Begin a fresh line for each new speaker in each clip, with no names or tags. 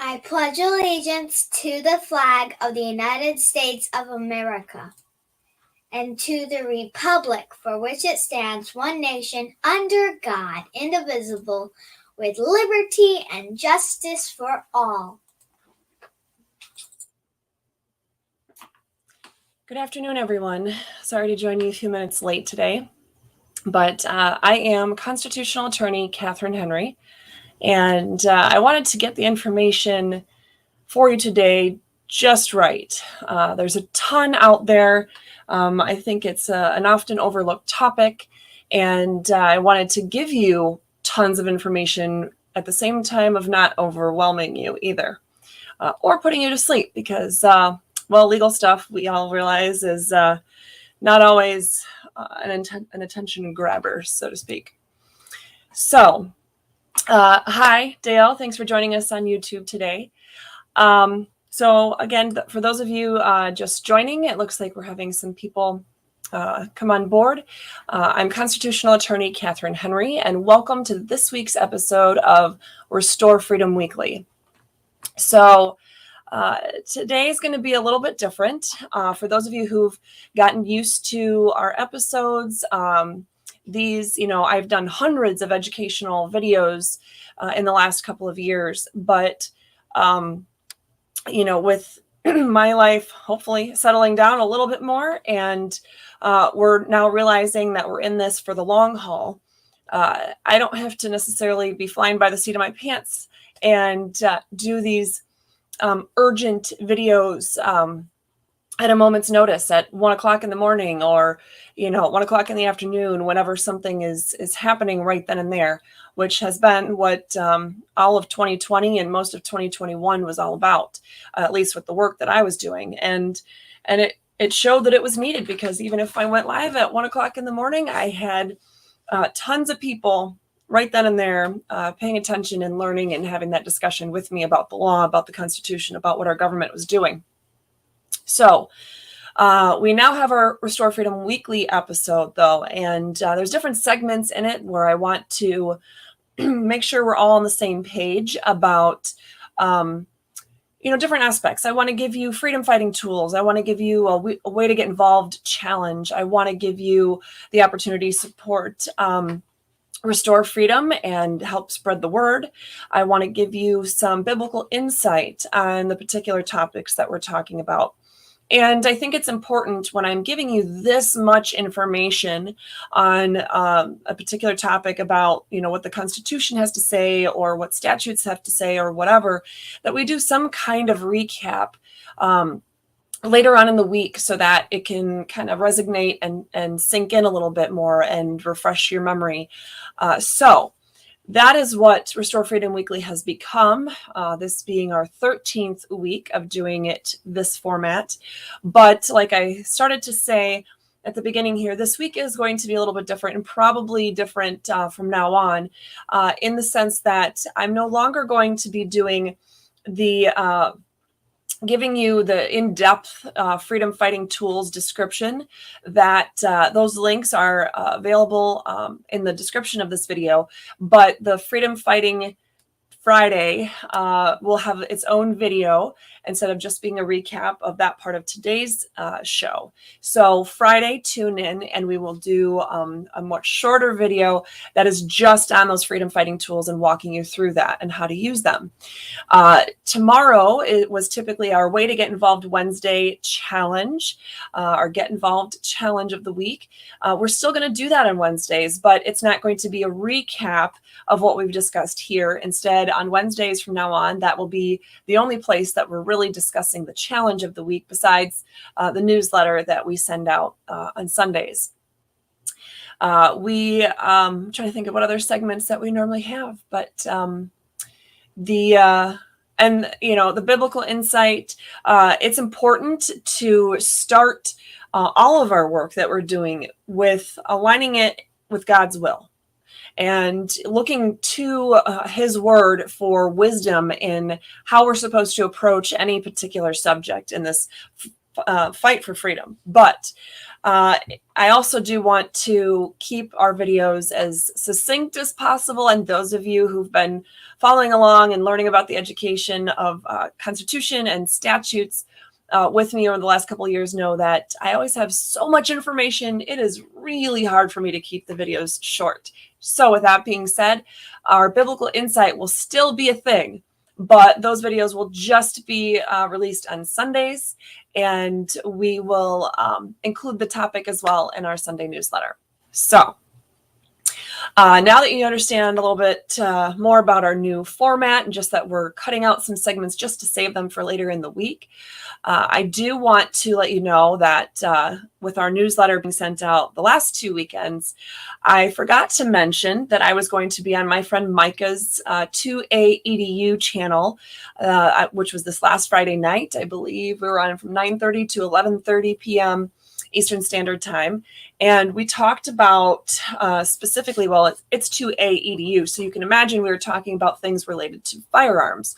I pledge allegiance to the flag of the United States of America and to the republic for which it stands, one nation, under God, indivisible, with liberty and justice for all.
Good afternoon, everyone. Sorry to join you a few minutes late today, but I am constitutional attorney Catherine Henry, and I wanted to get the information for you today just right. There's a ton out there. I think it's an often overlooked topic, and I wanted to give you tons of information at the same time of not overwhelming you either, or putting you to sleep because, well, legal stuff, we all realize, is not always an attention grabber, so to speak. So, hi, Dale. Thanks for joining us on YouTube today. So again, for those of you just joining, it looks like we're having some people come on board. I'm constitutional attorney Catherine Henry, and welcome to this week's episode of Restore Freedom Weekly. So today is going to be a little bit different. For those of you who've gotten used to our episodes, these, I've done hundreds of educational videos in the last couple of years, but with my life hopefully settling down a little bit more, and we're now realizing that we're in this for the long haul. I don't have to necessarily be flying by the seat of my pants and do these urgent videos at a moment's notice at 1 o'clock in the morning, or 1 o'clock in the afternoon, whenever something is happening right then and there, which has been what all of 2020 and most of 2021 was all about, at least with the work that I was doing. And it showed that it was needed, because even if I went live at 1 o'clock in the morning, I had tons of people right then and there paying attention and learning and having that discussion with me about the law, about the Constitution, about what our government was doing. So we now have our Restore Freedom Weekly episode, though, and there's different segments in it where I want to make sure we're all on the same page about, different aspects. I want to give you freedom fighting tools. I want to give you a way to get involved challenge. I want to give you the opportunity to support restore freedom and help spread the word. I want to give you some biblical insight on the particular topics that we're talking about. And I think it's important, when I'm giving you this much information on a particular topic about, what the Constitution has to say, or what statutes have to say, or whatever, that we do some kind of recap later on in the week, so that it can kind of resonate and sink in a little bit more and refresh your memory. So that is what Restore Freedom Weekly has become, this being our 13th week of doing it this format. But like I started to say at the beginning here, this week is going to be a little bit different, and probably different from now on, in the sense that I'm no longer going to be doing the giving you the in-depth freedom fighting tools description. That those links are available in the description of this video, but the Freedom Fighting Friday will have its own video instead of just being a recap of that part of today's show. So Friday, tune in, and we will do a much shorter video that is just on those freedom fighting tools and walking you through that and how to use them. Tomorrow, it was typically our Way to Get Involved Wednesday challenge, our Get Involved challenge of the week. We're still going to do that on Wednesdays, but it's not going to be a recap of what we've discussed here. Instead, on Wednesdays from now on, that will be the only place that we're really discussing the challenge of the week, besides the newsletter that we send out on Sundays. I'm trying to think of what other segments that we normally have, but the biblical insight, it's important to start all of our work that we're doing with aligning it with God's will, and looking to his word for wisdom in how we're supposed to approach any particular subject in this fight for freedom. But I also do want to keep our videos as succinct as possible. And those of you who've been following along and learning about the education of Constitution and statutes with me over the last couple of years know that I always have so much information. It is really hard for me to keep the videos short. So with that being said, our biblical insight will still be a thing, but those videos will just be released on Sundays, and we will include the topic as well in our Sunday newsletter. So now that you understand a little bit more about our new format and just that we're cutting out some segments just to save them for later in the week, I do want to let you know that with our newsletter being sent out the last 2 weekends, I forgot to mention that I was going to be on my friend Micah's 2A EDU channel, which was this last Friday night. I believe we were on from 9:30 to 11:30 p.m. Eastern Standard Time. And we talked about specifically, well, it's 2A EDU. So you can imagine we were talking about things related to firearms.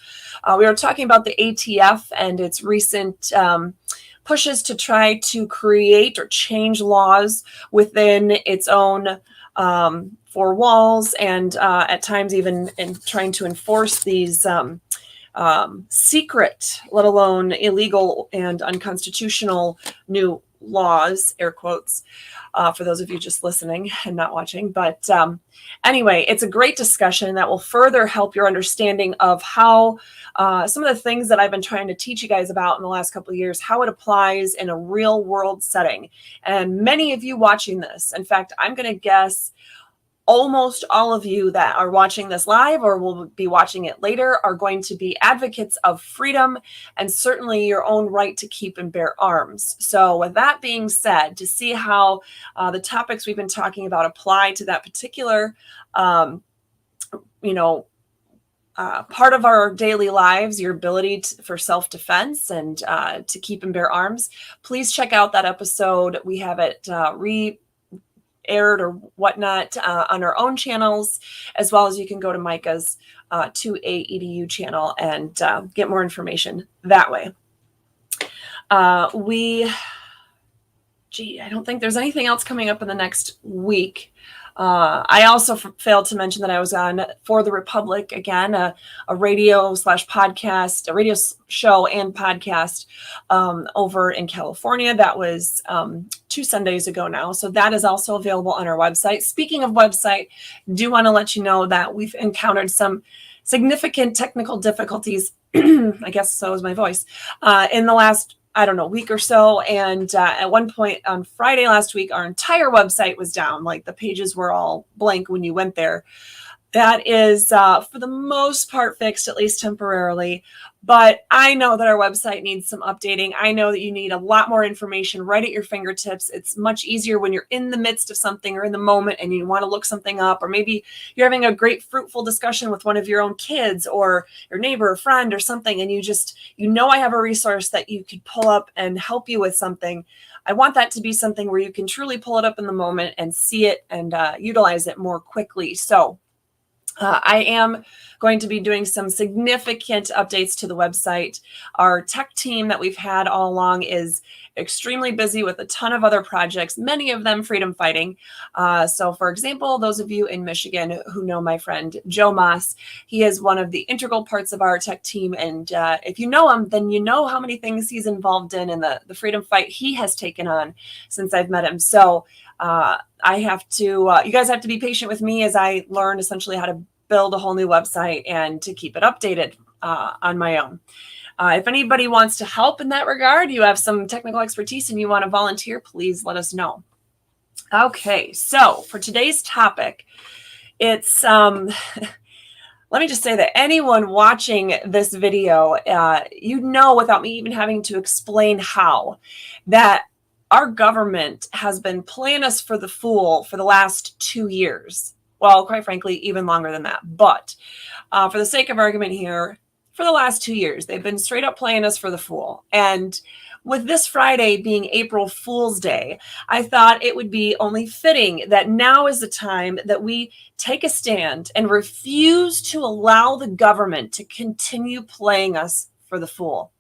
We were talking about the ATF and its recent pushes to try to create or change laws within its own four walls, and at times even in trying to enforce these secret, let alone illegal and unconstitutional new laws, air quotes, for those of you just listening and not watching. But anyway, it's a great discussion that will further help your understanding of how some of the things that I've been trying to teach you guys about in the last couple of years, how it applies in a real world setting. And many of you watching this, in fact, I'm going to guess almost all of you that are watching this live or will be watching it later are going to be advocates of freedom and certainly your own right to keep and bear arms. So with that being said, to see how the topics we've been talking about apply to that particular, part of our daily lives, your ability for self-defense and to keep and bear arms, please check out that episode. We have it aired or whatnot on our own channels, as well as you can go to Micah's 2A EDU channel and get more information that way. I don't think there's anything else coming up in the next week. I also failed to mention that I was on For the Republic, again, a radio/podcast, a radio show and podcast over in California. That was 2 Sundays ago now. So that is also available on our website. Speaking of website, do want to let you know that we've encountered some significant technical difficulties. I guess so is my voice, in the last week or so. And at one point on Friday last week, our entire website was down. Like the pages were all blank when you went there. That is, for the most part, fixed, at least temporarily. But I know that our website needs some updating. I know that you need a lot more information right at your fingertips. It's much easier when you're in the midst of something or in the moment and you want to look something up, or maybe you're having a great fruitful discussion with one of your own kids or your neighbor or friend or something, and I have a resource that you could pull up and help you with something. I want that to be something where you can truly pull it up in the moment and see it and utilize it more quickly. So I am going to be doing some significant updates to the website. Our tech team that we've had all along is extremely busy with a ton of other projects, many of them freedom fighting. So for example, those of you in Michigan who know my friend Joe Moss, he is one of the integral parts of our tech team. And if you know him, then you know how many things he's involved in the freedom fight he has taken on since I've met him. So you guys have to be patient with me as I learn essentially how to build a whole new website and to keep it updated on my own. If anybody wants to help in that regard, you have some technical expertise and you want to volunteer, please let us know. Okay, so for today's topic, it's, let me just say that anyone watching this video, without me even having to explain how, that our government has been playing us for the fool for the last 2 years. Well, quite frankly, even longer than that. But for the sake of argument here, for the last 2 years, they've been straight up playing us for the fool. And with this Friday being April Fool's Day, I thought it would be only fitting that now is the time that we take a stand and refuse to allow the government to continue playing us for the fool.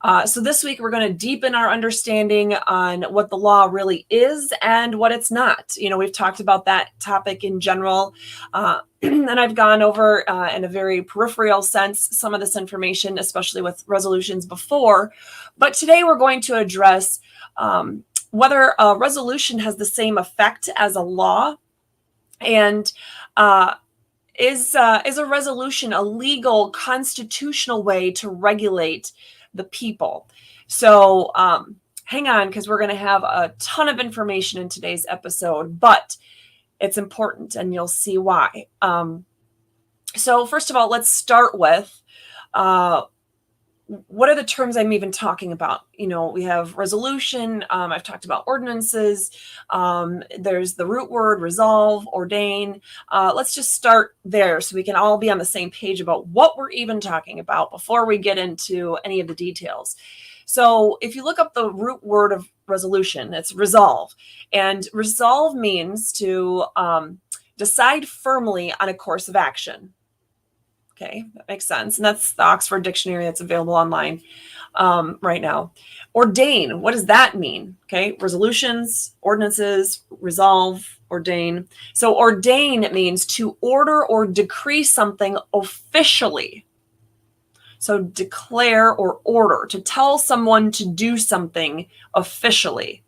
So this week, we're going to deepen our understanding on what the law really is and what it's not. We've talked about that topic in general, and I've gone over in a very peripheral sense some of this information, especially with resolutions before. But today, we're going to address whether a resolution has the same effect as a law, and is a resolution a legal constitutional way to regulate the people? So hang on, because we're going to have a ton of information in today's episode, but it's important and you'll see why. So first of all, let's start with what are the terms I'm even talking about? We have resolution. I've talked about ordinances. There's the root word, resolve, ordain. Let's just start there so we can all be on the same page about what we're even talking about before we get into any of the details. So if you look up the root word of resolution, it's resolve. And resolve means to decide firmly on a course of action. Okay, that makes sense. And that's the Oxford Dictionary that's available online right now. Ordain, what does that mean? Okay, resolutions, ordinances, resolve, ordain. So ordain means to order or decree something officially. So declare or order, to tell someone to do something officially.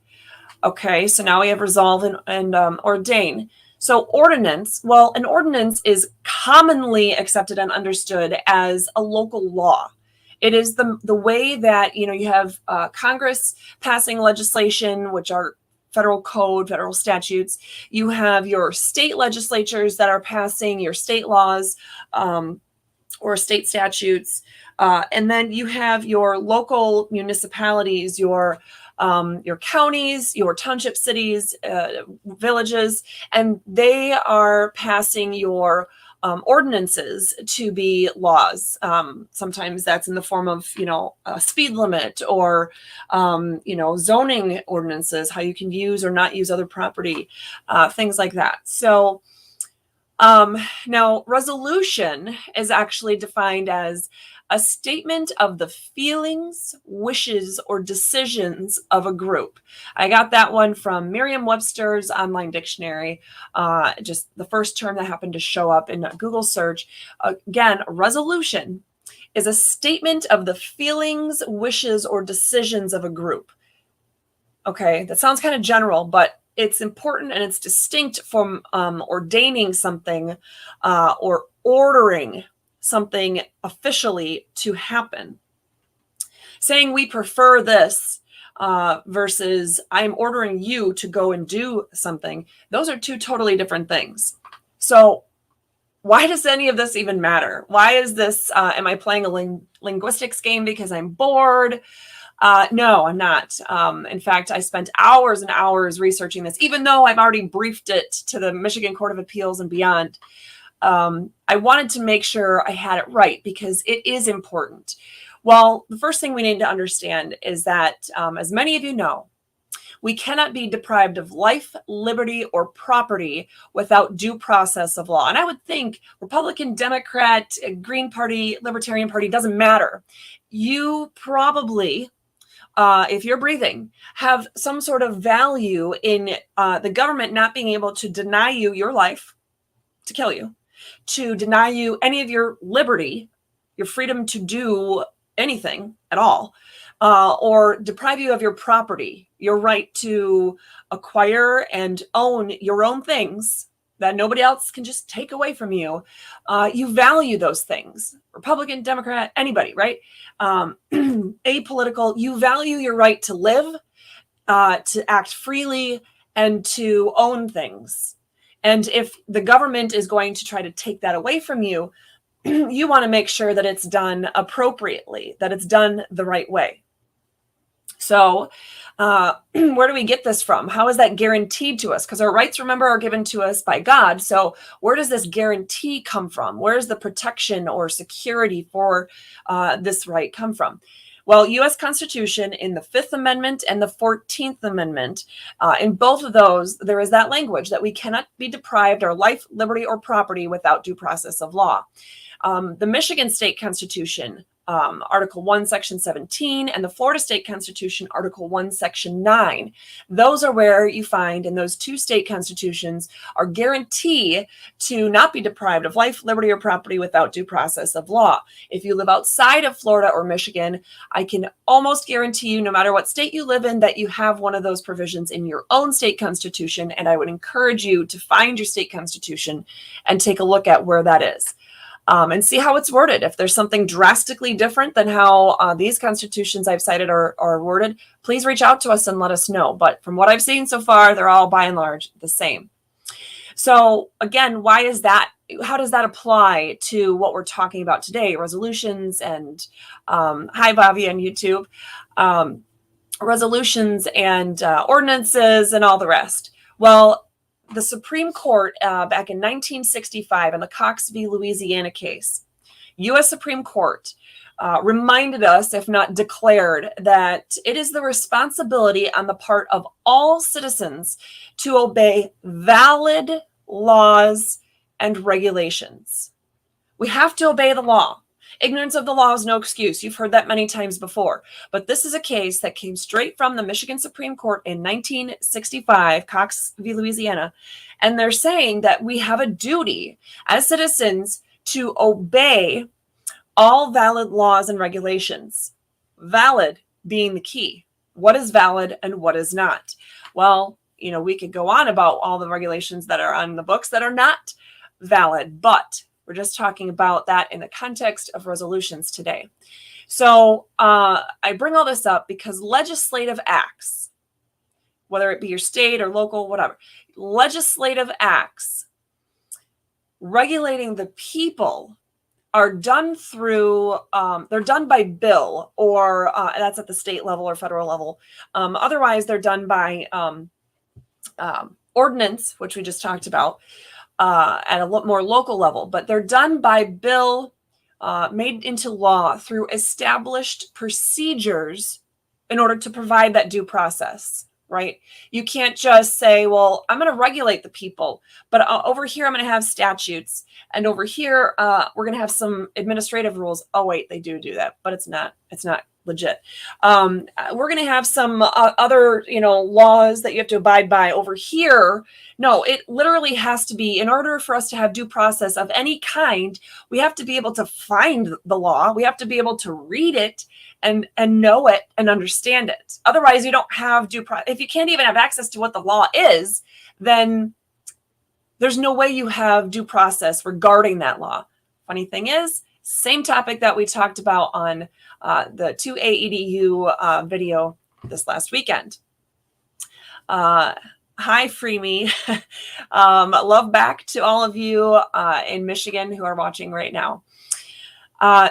Okay, so now we have resolve and ordain. So ordinance, well, an ordinance is commonly accepted and understood as a local law. It is the way that, you have Congress passing legislation, which are federal code, federal statutes. You have your state legislatures that are passing your state laws or state statutes. And then you have your local municipalities, your counties, your township cities, villages, and they are passing your ordinances to be laws. Sometimes that's in the form of, a speed limit or, zoning ordinances, how you can use or not use other property, things like that. So now resolution is actually defined as a statement of the feelings, wishes, or decisions of a group. I got that one from Merriam-Webster's online dictionary, just the first term that happened to show up in a Google search. Again, resolution is a statement of the feelings, wishes, or decisions of a group. Okay, that sounds kind of general, but it's important and it's distinct from ordaining something or ordering something officially to happen. Saying we prefer this versus I'm ordering you to go and do something, those are two totally different things. So why does any of this even matter? Why is this, am I playing a linguistics game because I'm bored? No, I'm not. In fact, I spent hours and hours researching this, even though I've already briefed it to the Michigan Court of Appeals and beyond. I wanted to make sure I had it right because it is important. Well, the first thing we need to understand is that, as many of you know, we cannot be deprived of life, liberty, or property without due process of law. And I would think Republican, Democrat, Green Party, Libertarian Party, doesn't matter. You probably, if you're breathing, have some sort of value in the government not being able to deny you your life, to kill you, to deny you any of your liberty, your freedom to do anything at all, or deprive you of your property, your right to acquire and own your own things that nobody else can just take away from you. You value those things. Republican, Democrat, anybody, right? Apolitical, you value your right to live, to act freely, and to own things. And if the government is going to try to take that away from you, you want to make sure that it's done appropriately, that it's done the right way. So where do we get this from? How is that guaranteed to us? Because our rights, remember, are given to us by God. So where does this guarantee come from? Where's the protection or security for this right come from? Well, U.S. Constitution in the 5th Amendment and the 14th Amendment, in both of those, there is that language that we cannot be deprived of life, liberty, or property without due process of law. The Michigan State Constitution Article 1, Section 17, and the Florida State Constitution, Article 1, Section 9. Those are where you find in those two state constitutions are guarantee to not be deprived of life, liberty, or property without due process of law. If you live outside of Florida or Michigan, I can almost guarantee you, no matter what state you live in, that you have one of those provisions in your own state constitution, and I would encourage you to find your state constitution and take a look at where that is. And see how it's worded. If there's something drastically different than how these constitutions I've cited are worded, please reach out to us and let us know. But from what I've seen so far, they're all by and large the same. So again, why is that? How does that apply to what we're talking about today? Resolutions and, hi Bobby on YouTube, resolutions and ordinances and all the rest. Well, the Supreme Court back in 1965 in the Cox v. Louisiana case, U.S. Supreme Court reminded us, if not declared, that it is the responsibility on the part of all citizens to obey valid laws and regulations. We have to obey the law. Ignorance of the law is no excuse. You've heard that many times before. But this is a case that came straight from the Michigan Supreme Court in 1965, Cox v. Louisiana. And they're saying that we have a duty as citizens to obey all valid laws and regulations. Valid being the key. What is valid and what is not? Well, we could go on about all the regulations that are on the books that are not valid, but we're just talking about that in the context of resolutions today. So I bring all this up because legislative acts, whether it be your state or local, whatever, legislative acts regulating the people are done through, they're done by bill, or that's at the state level or federal level. Otherwise, they're done by ordinance, which we just talked about, at a lot more local level, but they're done by bill, made into law through established procedures in order to provide that due process, right? You can't just say, well, I'm going to regulate the people, but over here, I'm going to have statutes, and over here, we're going to have some administrative rules. Oh, wait, they do that, but it's not legit. We're going to have some other, laws that you have to abide by over here. No, it literally has to be, in order for us to have due process of any kind, we have to be able to find the law. We have to be able to read it and know it and understand it. Otherwise, you don't have due process. If you can't even have access to what the law is, then there's no way you have due process regarding that law. Funny thing is, same topic that we talked about on the 2AEDU video this last weekend. Hi, Free Me. Love back to all of you in Michigan who are watching right now.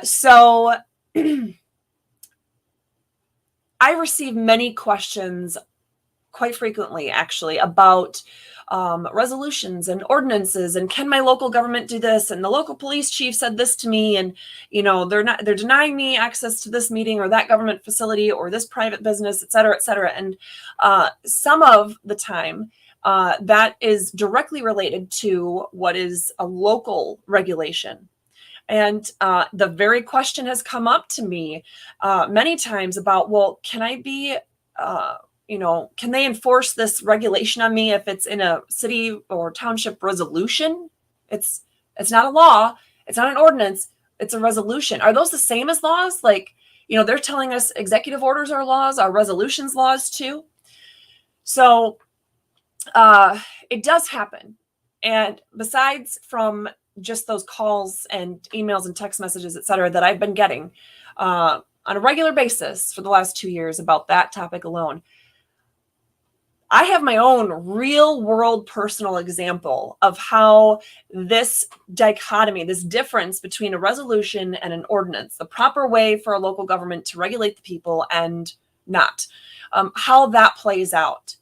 So I receive many questions quite frequently, actually, about resolutions and ordinances, and can my local government do this? And the local police chief said this to me, and they're denying me access to this meeting or that government facility or this private business, et cetera, et cetera. And some of the time, that is directly related to what is a local regulation. And the very question has come up to me many times about, well, can I be can they enforce this regulation on me if it's in a city or township resolution? It's not a law. It's not an ordinance. It's a resolution. Are those the same as laws? Like, they're telling us executive orders are laws, are resolutions laws too? So it does happen. And besides from just those calls and emails and text messages, et cetera, that I've been getting on a regular basis for the last 2 years about that topic alone, I have my own real world personal example of how this dichotomy, this difference between a resolution and an ordinance, the proper way for a local government to regulate the people and not, how that plays out.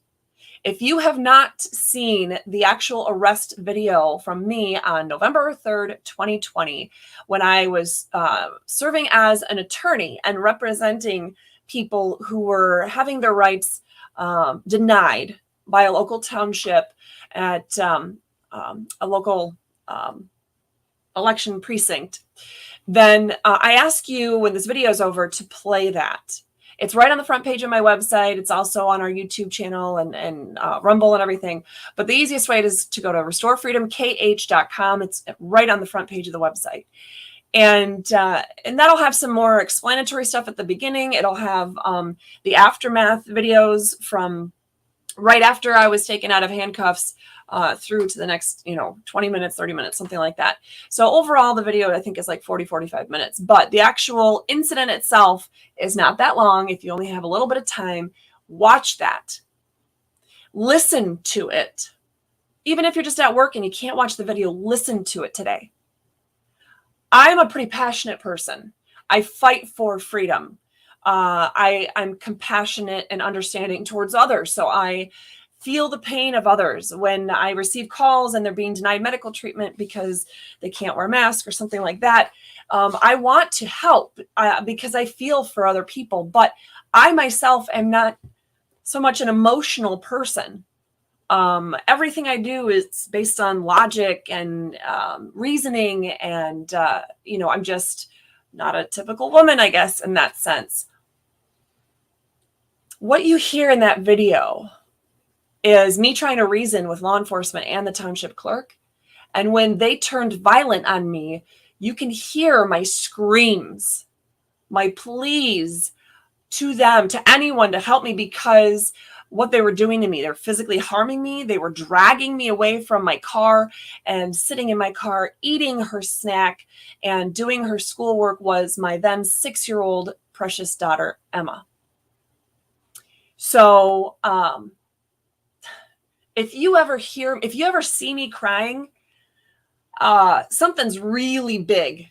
If you have not seen the actual arrest video from me on November 3rd, 2020, when I was serving as an attorney and representing people who were having their rights denied by a local township at a local election precinct, then I ask you when this video is over to play that. It's right on the front page of my website. It's also on our YouTube channel and Rumble and everything. But the easiest way is to go to restorefreedomkh.com. It's right on the front page of the website. And that'll have some more explanatory stuff at the beginning. It'll have the aftermath videos from right after I was taken out of handcuffs through to the next, 20 minutes, 30 minutes, something like that. So overall, the video, I think, is like 40, 45 minutes. But the actual incident itself is not that long. If you only have a little bit of time, watch that. Listen to it. Even if you're just at work and you can't watch the video, listen to it today. I'm a pretty passionate person. I fight for freedom. I'm compassionate and understanding towards others. So I feel the pain of others when I receive calls and they're being denied medical treatment because they can't wear a mask or something like that. I want to help because I feel for other people, but I myself am not so much an emotional person. Everything I do is based on logic and reasoning, and I'm just not a typical woman, I guess, in that sense. What you hear in that video is me trying to reason with law enforcement and the township clerk. And when they turned violent on me, you can hear my screams, my pleas to them, to anyone to help me, because what they were doing to me, they're physically harming me. They were dragging me away from my car and sitting in my car, eating her snack and doing her schoolwork was my then 6-year-old precious daughter, Emma. So, if you ever see me crying, something's really big.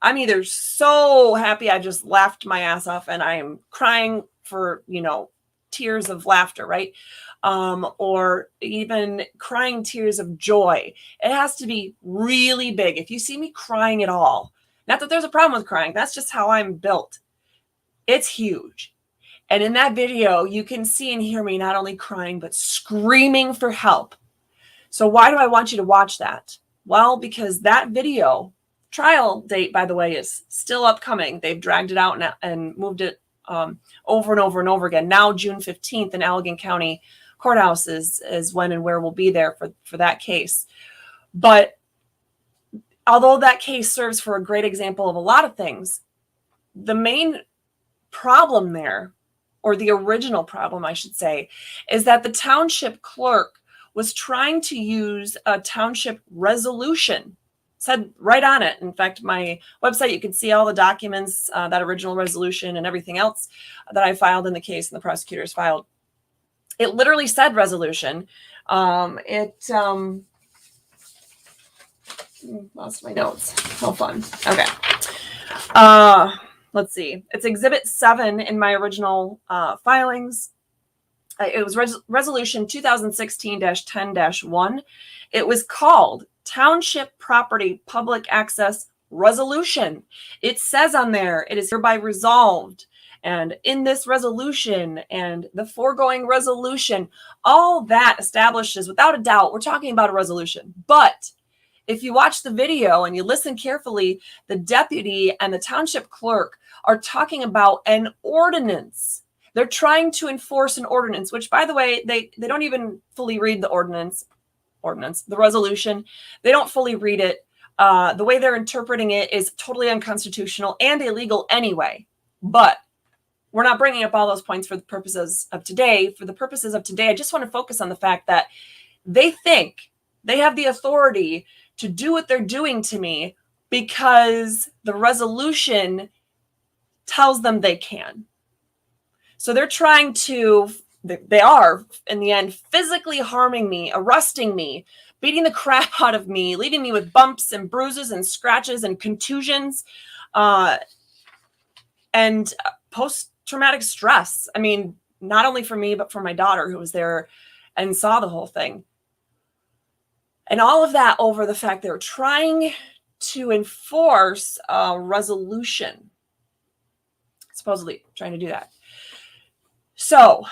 I'm either so happy I just laughed my ass off and I am crying for, tears of laughter, right? Or even crying tears of joy. It has to be really big. If you see me crying at all, not that there's a problem with crying, that's just how I'm built. It's huge. And in that video, you can see and hear me not only crying, but screaming for help. So why do I want you to watch that? Well, because that video, trial date, by the way, is still upcoming. They've dragged it out and moved it over and over and over again. Now, June 15th in Allegan County Courthouse is when and where we'll be there for that case. But although that case serves for a great example of a lot of things, the main problem there, or the original problem, I should say, is that the township clerk was trying to use a township resolution. Said right on it. In fact, my website, you can see all the documents, that original resolution and everything else that I filed in the case and the prosecutors filed. It literally said resolution. Lost my notes. How fun. Okay. Let's see. It's Exhibit 7 in my original filings. It was Resolution 2016-10-1. It was called Township Property Public Access Resolution. It says on there, it is hereby resolved. And in this resolution and the foregoing resolution, all that establishes, without a doubt, we're talking about a resolution. But if you watch the video and you listen carefully, the deputy and the township clerk are talking about an ordinance. They're trying to enforce an ordinance, which, by the way, they don't even fully read the ordinance, the resolution. They don't fully read it. The way they're interpreting it is totally unconstitutional and illegal anyway. But we're not bringing up all those points for the purposes of today. For the purposes of today, I just want to focus on the fact that they think they have the authority to do what they're doing to me because the resolution tells them they can. So they're trying to, they are, in the end, physically harming me, arresting me, beating the crap out of me, leaving me with bumps and bruises and scratches and contusions, and post-traumatic stress. I mean, not only for me, but for my daughter who was there and saw the whole thing. And all of that over the fact they're trying to enforce a resolution. Supposedly trying to do that. So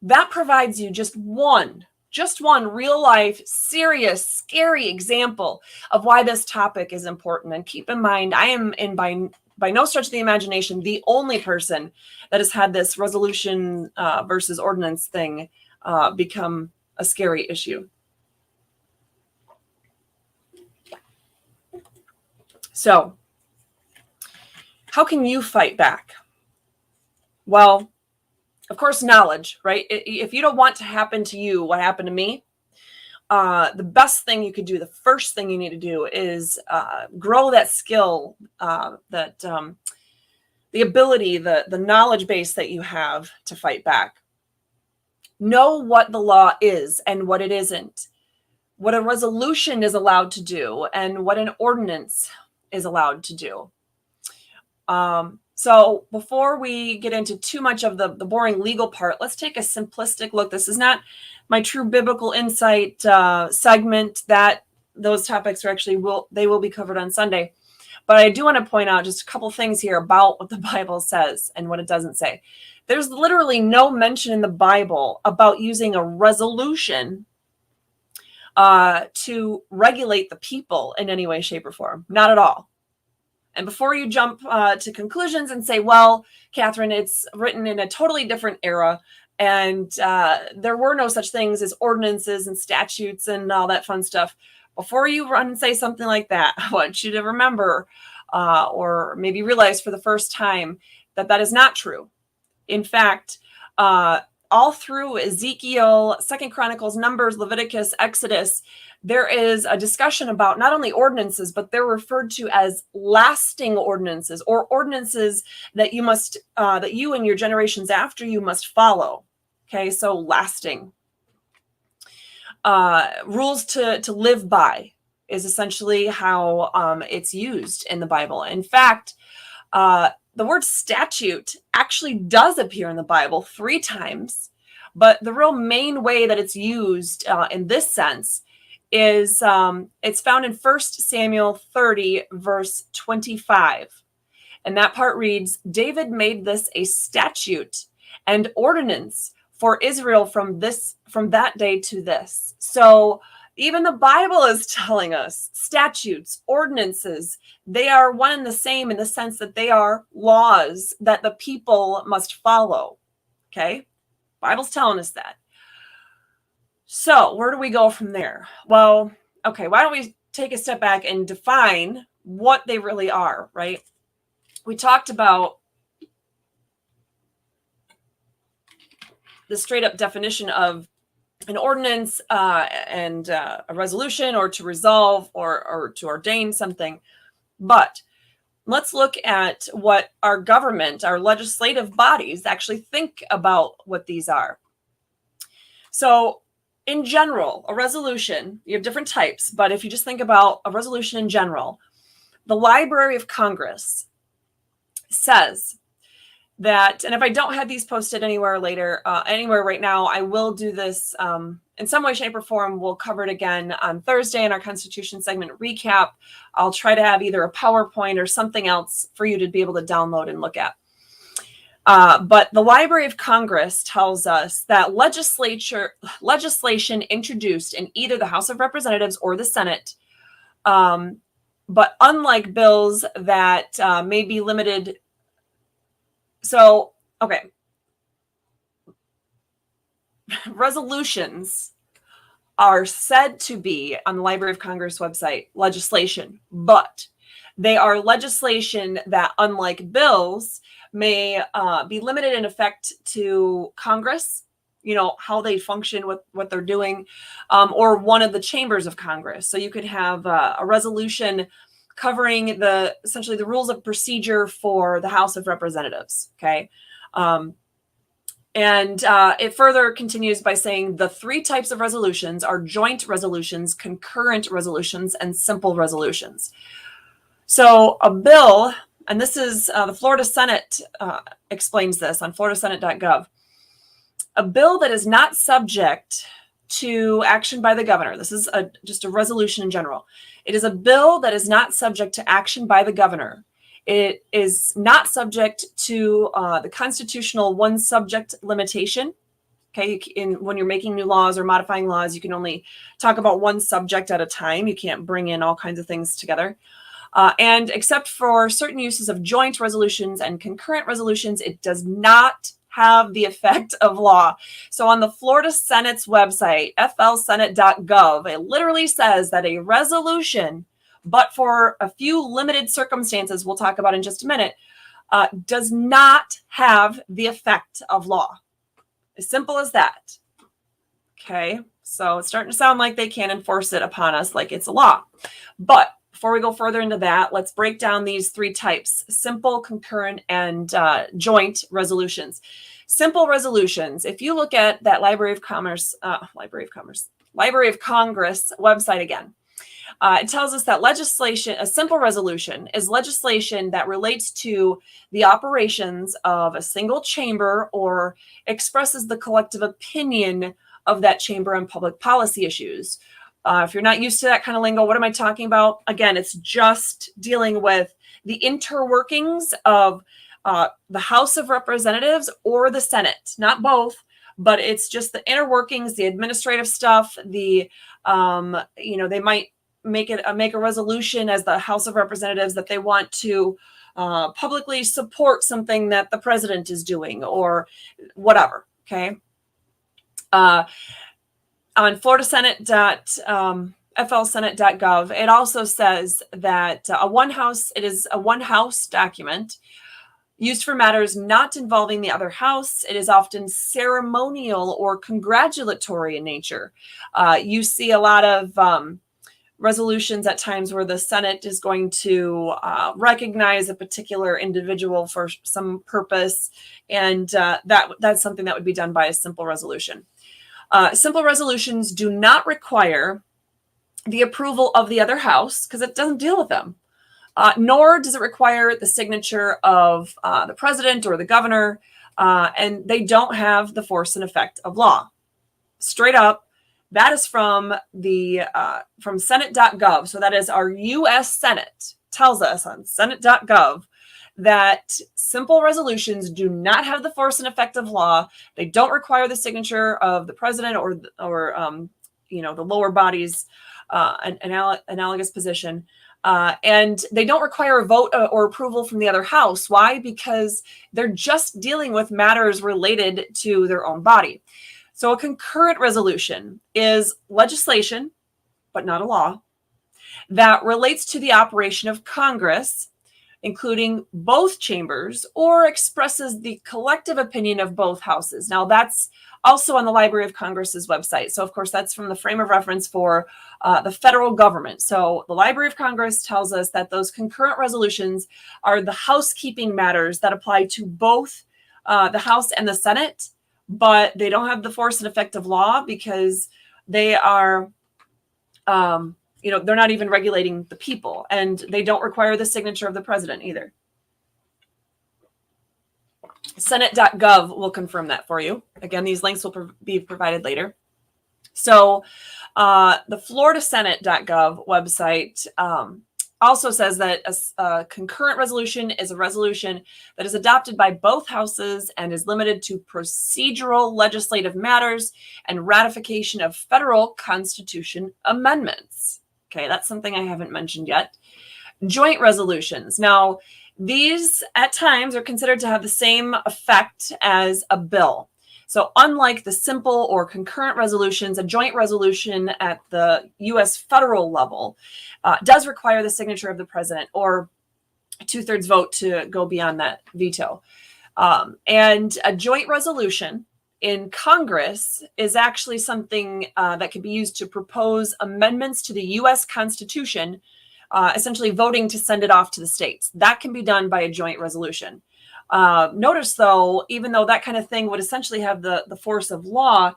that provides you just one just one real life, serious, scary example of why this topic is important. And keep in mind, I am by no stretch of the imagination the only person that has had this resolution versus ordinance thing become a scary issue. So, how can you fight back? Well, of course, knowledge, right? If you don't want to happen to you what happened to me, the best thing you could do, the first thing you need to do is grow that skill, the ability, the knowledge base that you have to fight back. Know what the law is and what it isn't, what a resolution is allowed to do and what an ordinance is allowed to do. So before we get into too much of the boring legal part, let's take a simplistic look. This is not my true biblical insight segment. That those topics are actually will be covered on Sunday. But I do want to point out just a couple things here about what the Bible says and what it doesn't say. There's literally no mention in the Bible about using a resolution to regulate the people in any way, shape, or form. Not at all. And before you jump to conclusions and say, well, Catherine, it's written in a totally different era, and there were no such things as ordinances and statutes and all that fun stuff. Before you run and say something like that, I want you to remember or maybe realize for the first time that that is not true. In fact, all through Ezekiel, 2 Chronicles, Numbers, Leviticus, Exodus, there is a discussion about not only ordinances, but they're referred to as lasting ordinances, or ordinances that you must, that you and your generations after you must follow. Okay, so lasting. Rules to live by is essentially how it's used in the Bible. In fact, the word statute actually does appear in the Bible 3 times, but the real main way that it's used in this sense is it's found in 1 Samuel 30, verse 25. And that part reads, David made this a statute and ordinance for Israel from that day to this. So even the Bible is telling us statutes, ordinances, they are one and the same in the sense that they are laws that the people must follow. Okay? Bible's telling us that. So where do we go from there? Well, okay, why don't we take a step back and define what they really are, right? We talked about the straight up definition of an ordinance and a resolution, or to resolve or to ordain something. But let's look at what our government, our legislative bodies actually think about what these are. So in general, a resolution, you have different types, but if you just think about a resolution in general, the Library of Congress says that, and if I don't have these posted anywhere right now, I will do this in some way, shape, or form. We'll cover it again on Thursday in our Constitution segment recap. I'll try to have either a PowerPoint or something else for you to be able to download and look at. But the Library of Congress tells us that legislation introduced in either the House of Representatives or the Senate, but unlike bills that may be limited. So, okay. Resolutions are said to be, on the Library of Congress website, legislation, but they are legislation that, unlike bills, may be limited in effect to Congress, how they function, what they're doing, or one of the chambers of Congress. So you could have a resolution covering essentially the rules of procedure for the House of Representatives. Okay. And it further continues by saying the 3 types of resolutions are joint resolutions, concurrent resolutions, and simple resolutions. So a bill, and this is the Florida Senate explains this on floridasenate.gov. A bill that is not subject to action by the governor. This is just a resolution in general. It is a bill that is not subject to action by the governor. It is not subject to the constitutional one subject limitation. Okay, when you're making new laws or modifying laws, you can only talk about one subject at a time. You can't bring in all kinds of things together. And except for certain uses of joint resolutions and concurrent resolutions, it does not have the effect of law. So on the Florida Senate's website, flsenate.gov, it literally says that a resolution, but for a few limited circumstances we'll talk about in just a minute, does not have the effect of law. As simple as that. Okay, so it's starting to sound like they can't enforce it upon us like it's a law. But before we go further into that, let's break down these three types: simple, concurrent, and joint resolutions. Simple resolutions, if you look at that Library of Congress website again, it tells us that legislation, a simple resolution, is legislation that relates to the operations of a single chamber or expresses the collective opinion of that chamber on public policy issues. If you're not used to that kind of lingo, what am I talking about? Again, it's just dealing with the interworkings of the House of Representatives or the Senate, not both, but it's just the inner workings, the administrative stuff. They might make a resolution as the House of Representatives that they want to publicly support something that the president is doing or whatever. Okay. On flsenate.gov, it also says that it is a one-house document used for matters not involving the other house. It is often ceremonial or congratulatory in nature. You see a lot of resolutions at times where the Senate is going to recognize a particular individual for some purpose, and that's something that would be done by a simple resolution. Simple resolutions do not require the approval of the other house because it doesn't deal with them. Nor does it require the signature of the president or the governor, and they don't have the force and effect of law. Straight up, that is from Senate.gov. So that is our U.S. Senate tells us on Senate.gov that simple resolutions do not have the force and effect of law. They don't require the signature of the president or the lower body's analogous position. And they don't require a vote or approval from the other house. Why? Because they're just dealing with matters related to their own body. So a concurrent resolution is legislation, but not a law, that relates to the operation of Congress, including both chambers, or expresses the collective opinion of both houses. Now, that's also on the Library of Congress's website. So, of course, that's from the frame of reference for the federal government. So the Library of Congress tells us that those concurrent resolutions are the housekeeping matters that apply to both the House and the Senate, but they don't have the force and effect of law because they are, they're not even regulating the people, and they don't require the signature of the president either. Senate.gov will confirm that for you. Again, these links will be provided later. So the Florida Senate.gov website also says that a concurrent resolution is a resolution that is adopted by both houses and is limited to procedural legislative matters and ratification of federal Constitution amendments. Okay, that's something I haven't mentioned yet. Joint resolutions. Now, these at times are considered to have the same effect as a bill. So unlike the simple or concurrent resolutions, a joint resolution at the U.S. federal level does require the signature of the president or a 2/3 vote to go beyond that veto. And a joint resolution in Congress is actually something that can be used to propose amendments to the U.S. Constitution, essentially voting to send it off to the states. That can be done by a joint resolution. Notice, though, even though that kind of thing would essentially have the force of law,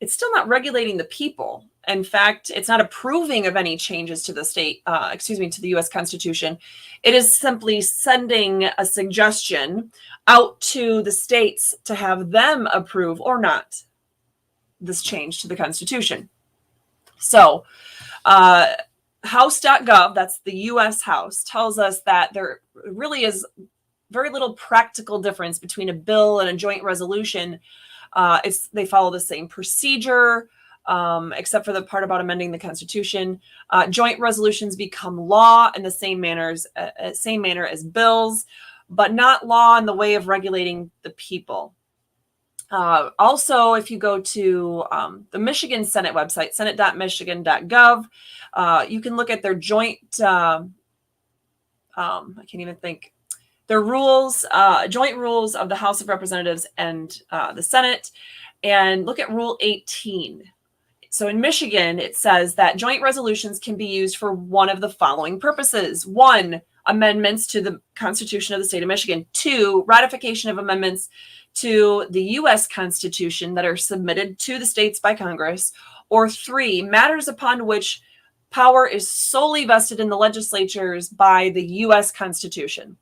it's still not regulating the people. In fact, it's not approving of any changes to the to the U.S. Constitution. It is simply sending a suggestion out to the states to have them approve or not this change to the Constitution. So, House.gov, that's the U.S. House, tells us that there really is very little practical difference between a bill and a joint resolution They follow the same procedure, except for the part about amending the Constitution. Joint resolutions become law in the same manner as bills, but not law in the way of regulating the people. Also, if you go to the Michigan Senate website, senate.michigan.gov, you can look at their joint, I can't even think, their rules, joint rules of the House of Representatives and the Senate, and look at Rule 18. So in Michigan, it says that joint resolutions can be used for one of the following purposes. 1, amendments to the Constitution of the state of Michigan. 2, ratification of amendments to the U.S. Constitution that are submitted to the states by Congress. Or 3, matters upon which power is solely vested in the legislatures by the U.S. Constitution.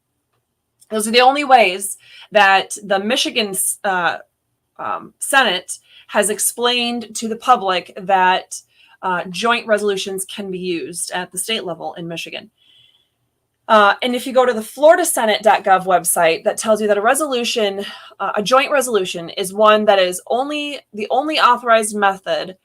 Those are the only ways that the Michigan Senate has explained to the public that joint resolutions can be used at the state level in Michigan. And if you go to the floridasenate.gov website, that tells you that a resolution, a joint resolution, is one that is the only authorized method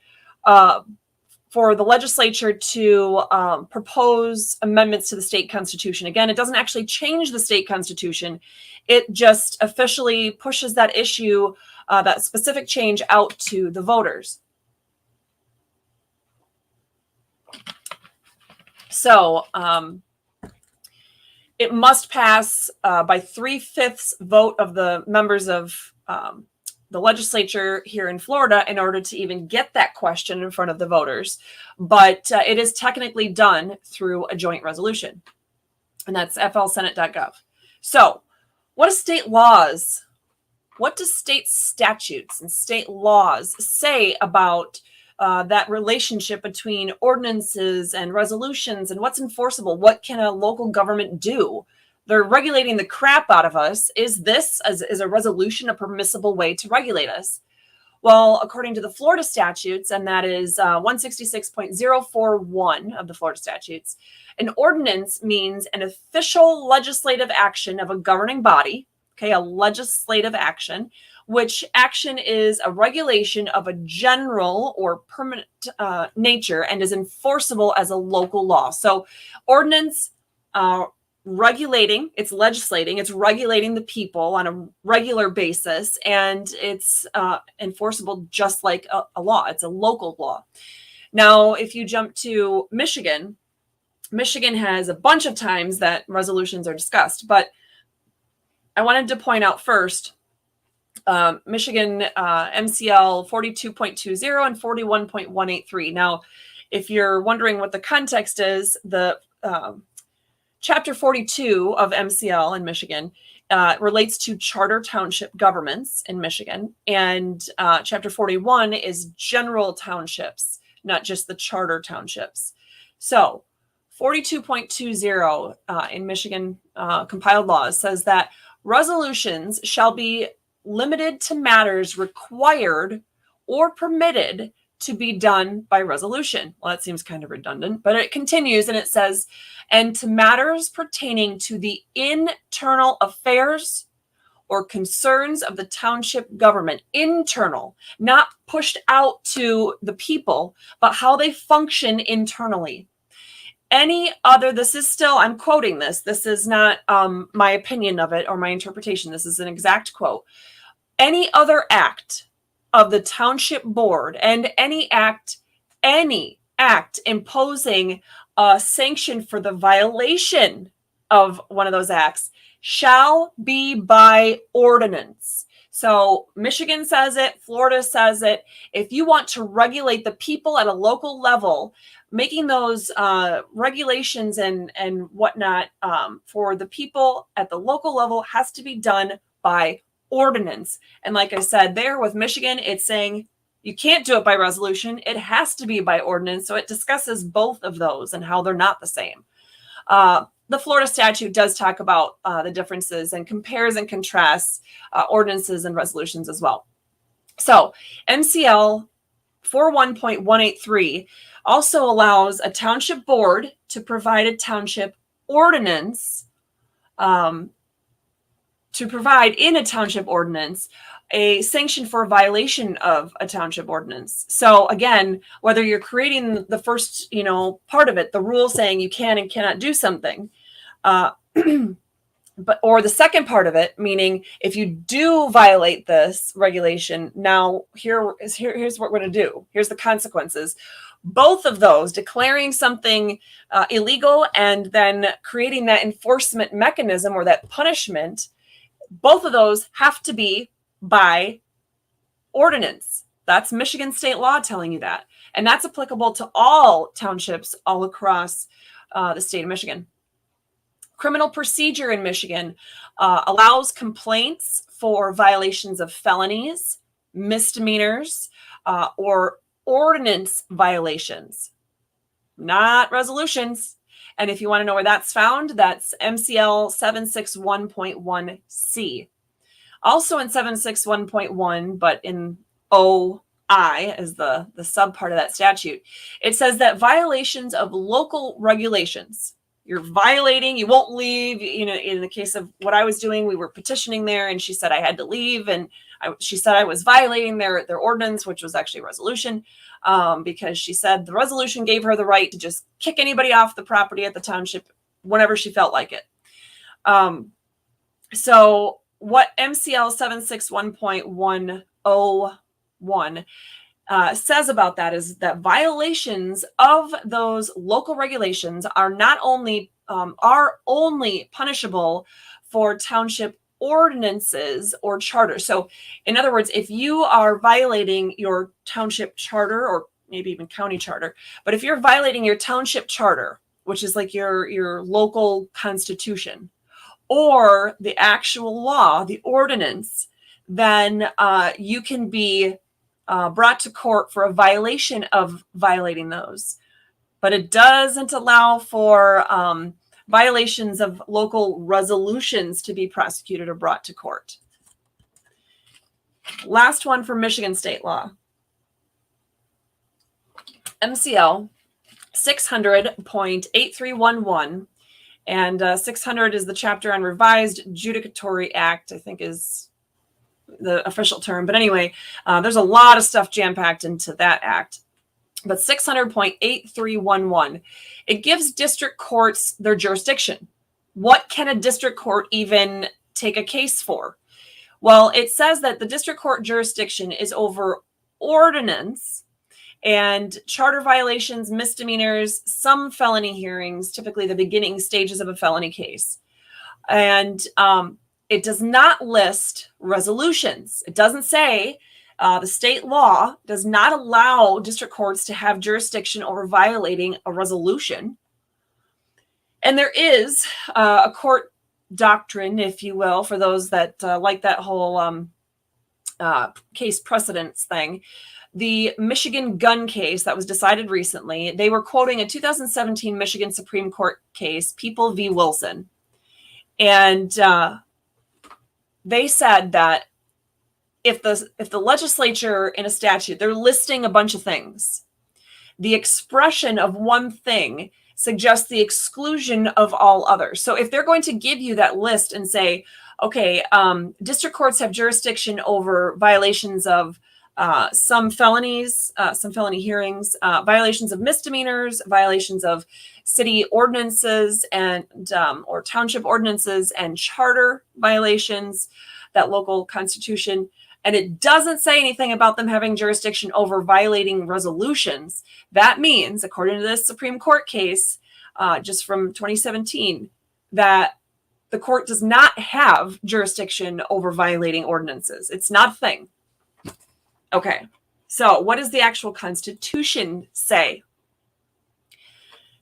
for the legislature to propose amendments to the state constitution. Again, it doesn't actually change the state constitution. It just officially pushes that issue, that specific change, out to the voters. So it must pass by 3/5 vote of the members of the legislature here in Florida in order to even get that question in front of the voters. But it is technically done through a joint resolution. And that's flsenate.gov. So what do state laws, what do state statutes and state laws say about that relationship between ordinances and resolutions, and what's enforceable? What can a local government do? They're regulating the crap out of us. Is a resolution a permissible way to regulate us? Well, according to the Florida statutes, and that is 166.041 of the Florida statutes, an ordinance means an official legislative action of a governing body, okay, a legislative action, which action is a regulation of a general or permanent nature and is enforceable as a local law. So ordinance, regulating, it's legislating, it's regulating the people on a regular basis, and it's enforceable just like a law. It's a local law. Now, if you jump to Michigan, Michigan has a bunch of times that resolutions are discussed, but I wanted to point out first, Michigan MCL 42.20 and 41.183. Now, if you're wondering what the context is, the Chapter 42 of MCL in Michigan relates to charter township governments in Michigan, and Chapter 41 is general townships, not just the charter townships. So 42.20 in Michigan compiled laws says that resolutions shall be limited to matters required or permitted to be done by resolution. Well, that seems kind of redundant, but it continues and it says, and to matters pertaining to the internal affairs or concerns of the township government. Internal, not pushed out to the people, but how they function internally. Any other, this is still, I'm quoting this. This is not my opinion of it or my interpretation. This is an exact quote. Any other act of the township board and any act imposing a sanction for the violation of one of those acts shall be by ordinance. So Michigan says it, Florida says it. If you want to regulate the people at a local level, making those regulations and whatnot for the people at the local level has to be done by ordinance. And like I said, there with Michigan, it's saying you can't do it by resolution. It has to be by ordinance. So it discusses both of those and how they're not the same. The Florida statute does talk about the differences and compares and contrasts ordinances and resolutions as well. So MCL 41.183 also allows a township board to provide a township ordinance to provide in a township ordinance a sanction for a violation of a township ordinance. So again, whether you're creating the first, part of it, the rule saying you can and cannot do something, or the second part of it, meaning if you do violate this regulation, now here's what we're going to do. Here's the consequences. Both of those, declaring something illegal and then creating that enforcement mechanism or that punishment, both of those have to be by ordinance. That's Michigan state law telling you that. And that's applicable to all townships all across the state of Michigan. Criminal procedure in Michigan allows complaints for violations of felonies, misdemeanors, or ordinance violations, not resolutions. And if you want to know where that's found, that's MCL 761.1C. Also in 761.1, but in OI as the sub part of that statute, it says that violations of local regulations, you're violating, you won't leave. In the case of what I was doing, we were petitioning there and she said I had to leave. And she said I was violating their ordinance, which was actually a resolution, because she said the resolution gave her the right to just kick anybody off the property at the township whenever she felt like it. So what MCL 761.101 says about that is that violations of those local regulations are only punishable for township ordinances or charter. So in other words, if you are violating your township charter or maybe even county charter, but if you're violating your township charter, which is like your local constitution, or the actual law, the ordinance, then you can be brought to court for a violation of violating those. But it doesn't allow for violations of local resolutions to be prosecuted or brought to court. Last one for Michigan state law. MCL 600.8311. And 600 is the chapter on Revised Judicatory Act, I think is the official term. But anyway, there's a lot of stuff jam-packed into that act. But 600.8311, it gives district courts their jurisdiction. What can a district court even take a case for? Well, it says that the district court jurisdiction is over ordinance and charter violations, misdemeanors, some felony hearings, typically the beginning stages of a felony case. And it does not list resolutions. It doesn't say the state law does not allow district courts to have jurisdiction over violating a resolution. And there is a court doctrine, if you will, for those that like that whole case precedence thing. The Michigan gun case that was decided recently, they were quoting a 2017 Michigan Supreme Court case, People v. Wilson. And they said that if the legislature in a statute, they're listing a bunch of things, the expression of one thing suggests the exclusion of all others. So if they're going to give you that list and say, okay, district courts have jurisdiction over violations of some felonies, some felony hearings, violations of misdemeanors, violations of city ordinances and or township ordinances and charter violations, that local constitution. And it doesn't say anything about them having jurisdiction over violating resolutions. That means, according to this Supreme Court case, just from 2017, that the court does not have jurisdiction over violating ordinances. It's not a thing. Okay, so what does the actual Constitution say?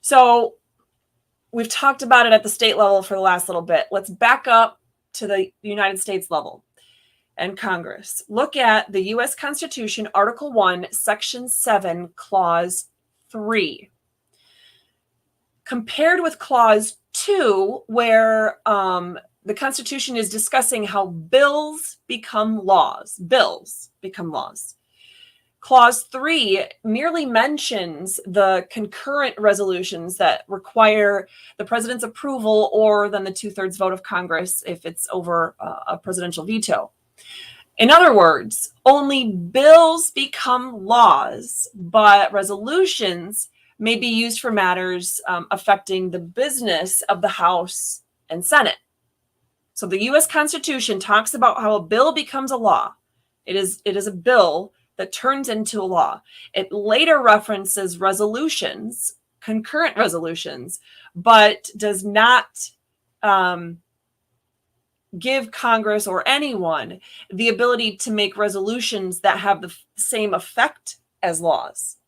So we've talked about it at the state level for the last little bit. Let's back up to the United States level and Congress. Look at the U.S. Constitution, Article 1, Section 7, Clause 3. Compared with Clause 2, where the Constitution is discussing how bills become laws. Bills become laws. Clause 3 merely mentions the concurrent resolutions that require the president's approval or then the 2/3 vote of Congress if it's over a presidential veto. In other words, only bills become laws, but resolutions may be used for matters affecting the business of the House and Senate. So the U.S. Constitution talks about how a bill becomes a law. It is a bill that turns into a law. It later references resolutions, concurrent resolutions, but does not give Congress or anyone the ability to make resolutions that have the same effect as laws.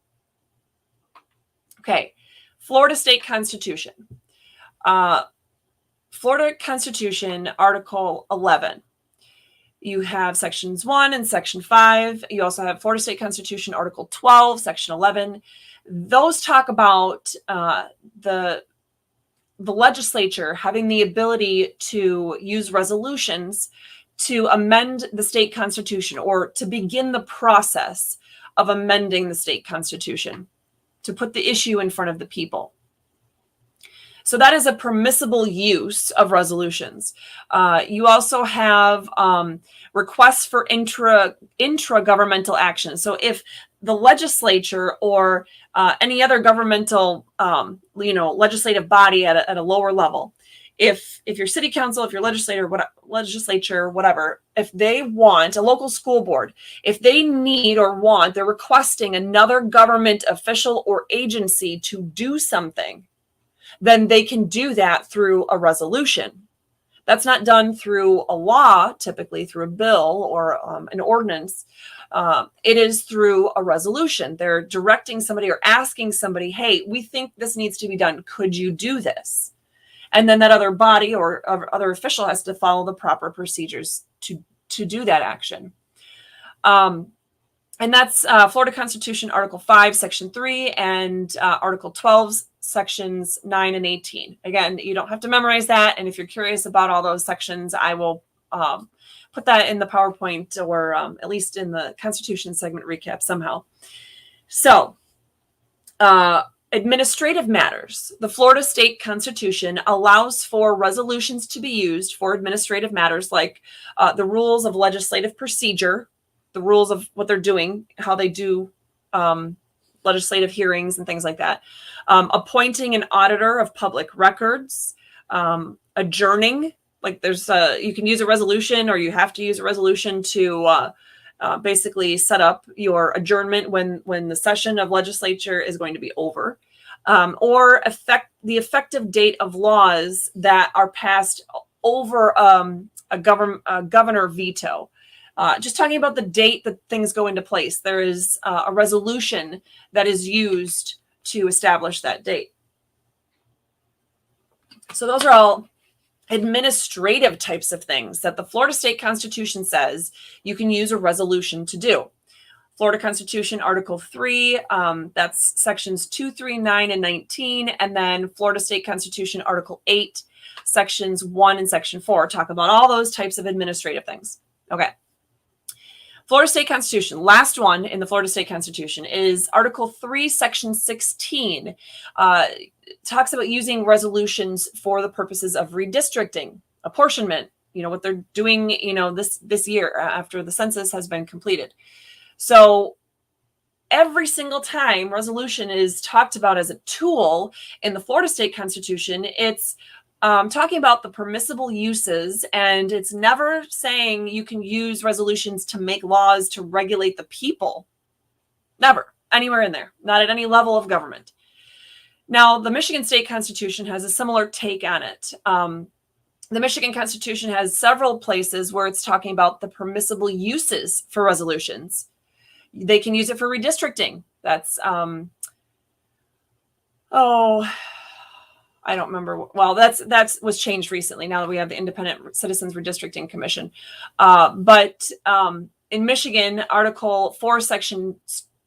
Okay, Florida State Constitution. Florida Constitution, Article 11. You have Sections 1 and Section 5. You also have Florida State Constitution, Article 12, Section 11. Those talk about the legislature having the ability to use resolutions to amend the state constitution, or to begin the process of amending the state constitution, to put the issue in front of the people. So that is a permissible use of resolutions. You also have requests for intragovernmental action. So if the legislature or any other governmental, legislative body at a lower level, if your city council, if your legislature, whatever, if they want a local school board, if they need or want, they're requesting another government official or agency to do something, then they can do that through a resolution. That's not done through a law, typically through a bill or an ordinance. It is through a resolution. They're directing somebody or asking somebody, hey, we think this needs to be done. Could you do this? And then that other body or other official has to follow the proper procedures to do that action. And that's Florida Constitution, Article 5, Section 3, and Article 12, Sections 9 and 18. Again, you don't have to memorize that. And if you're curious about all those sections, I will put that in the PowerPoint, or at least in the Constitution segment recap somehow. So, administrative matters. The Florida State Constitution allows for resolutions to be used for administrative matters, like the rules of legislative procedure, the rules of what they're doing, how they do legislative hearings and things like that. Appointing an auditor of public records, adjourning, like you can use a resolution, or you have to use a resolution to basically set up your adjournment when the session of legislature is going to be over, or the effective date of laws that are passed over a governor veto. Just talking about the date that things go into place. There is a resolution that is used to establish that date. So those are all administrative types of things that the Florida State Constitution says you can use a resolution to do. Florida Constitution, Article 3, that's Sections 2, 3, 9, and 19. And then Florida State Constitution, Article 8, Sections 1 and Section 4 talk about all those types of administrative things. Okay. Florida State Constitution, last one in the Florida State Constitution is Article 3, Section 16. Talks about using resolutions for the purposes of redistricting, apportionment, what they're doing, this year after the census has been completed. So every single time resolution is talked about as a tool in the Florida State Constitution, it's talking about the permissible uses, and it's never saying you can use resolutions to make laws to regulate the people. Never, anywhere in there, not at any level of government. Now, the Michigan State Constitution has a similar take on it. The Michigan Constitution has several places where it's talking about the permissible uses for resolutions. They can use it for redistricting. That's, I don't remember. Well, that's was changed recently. Now that we have the Independent Citizens Redistricting Commission. But in Michigan, Article 4,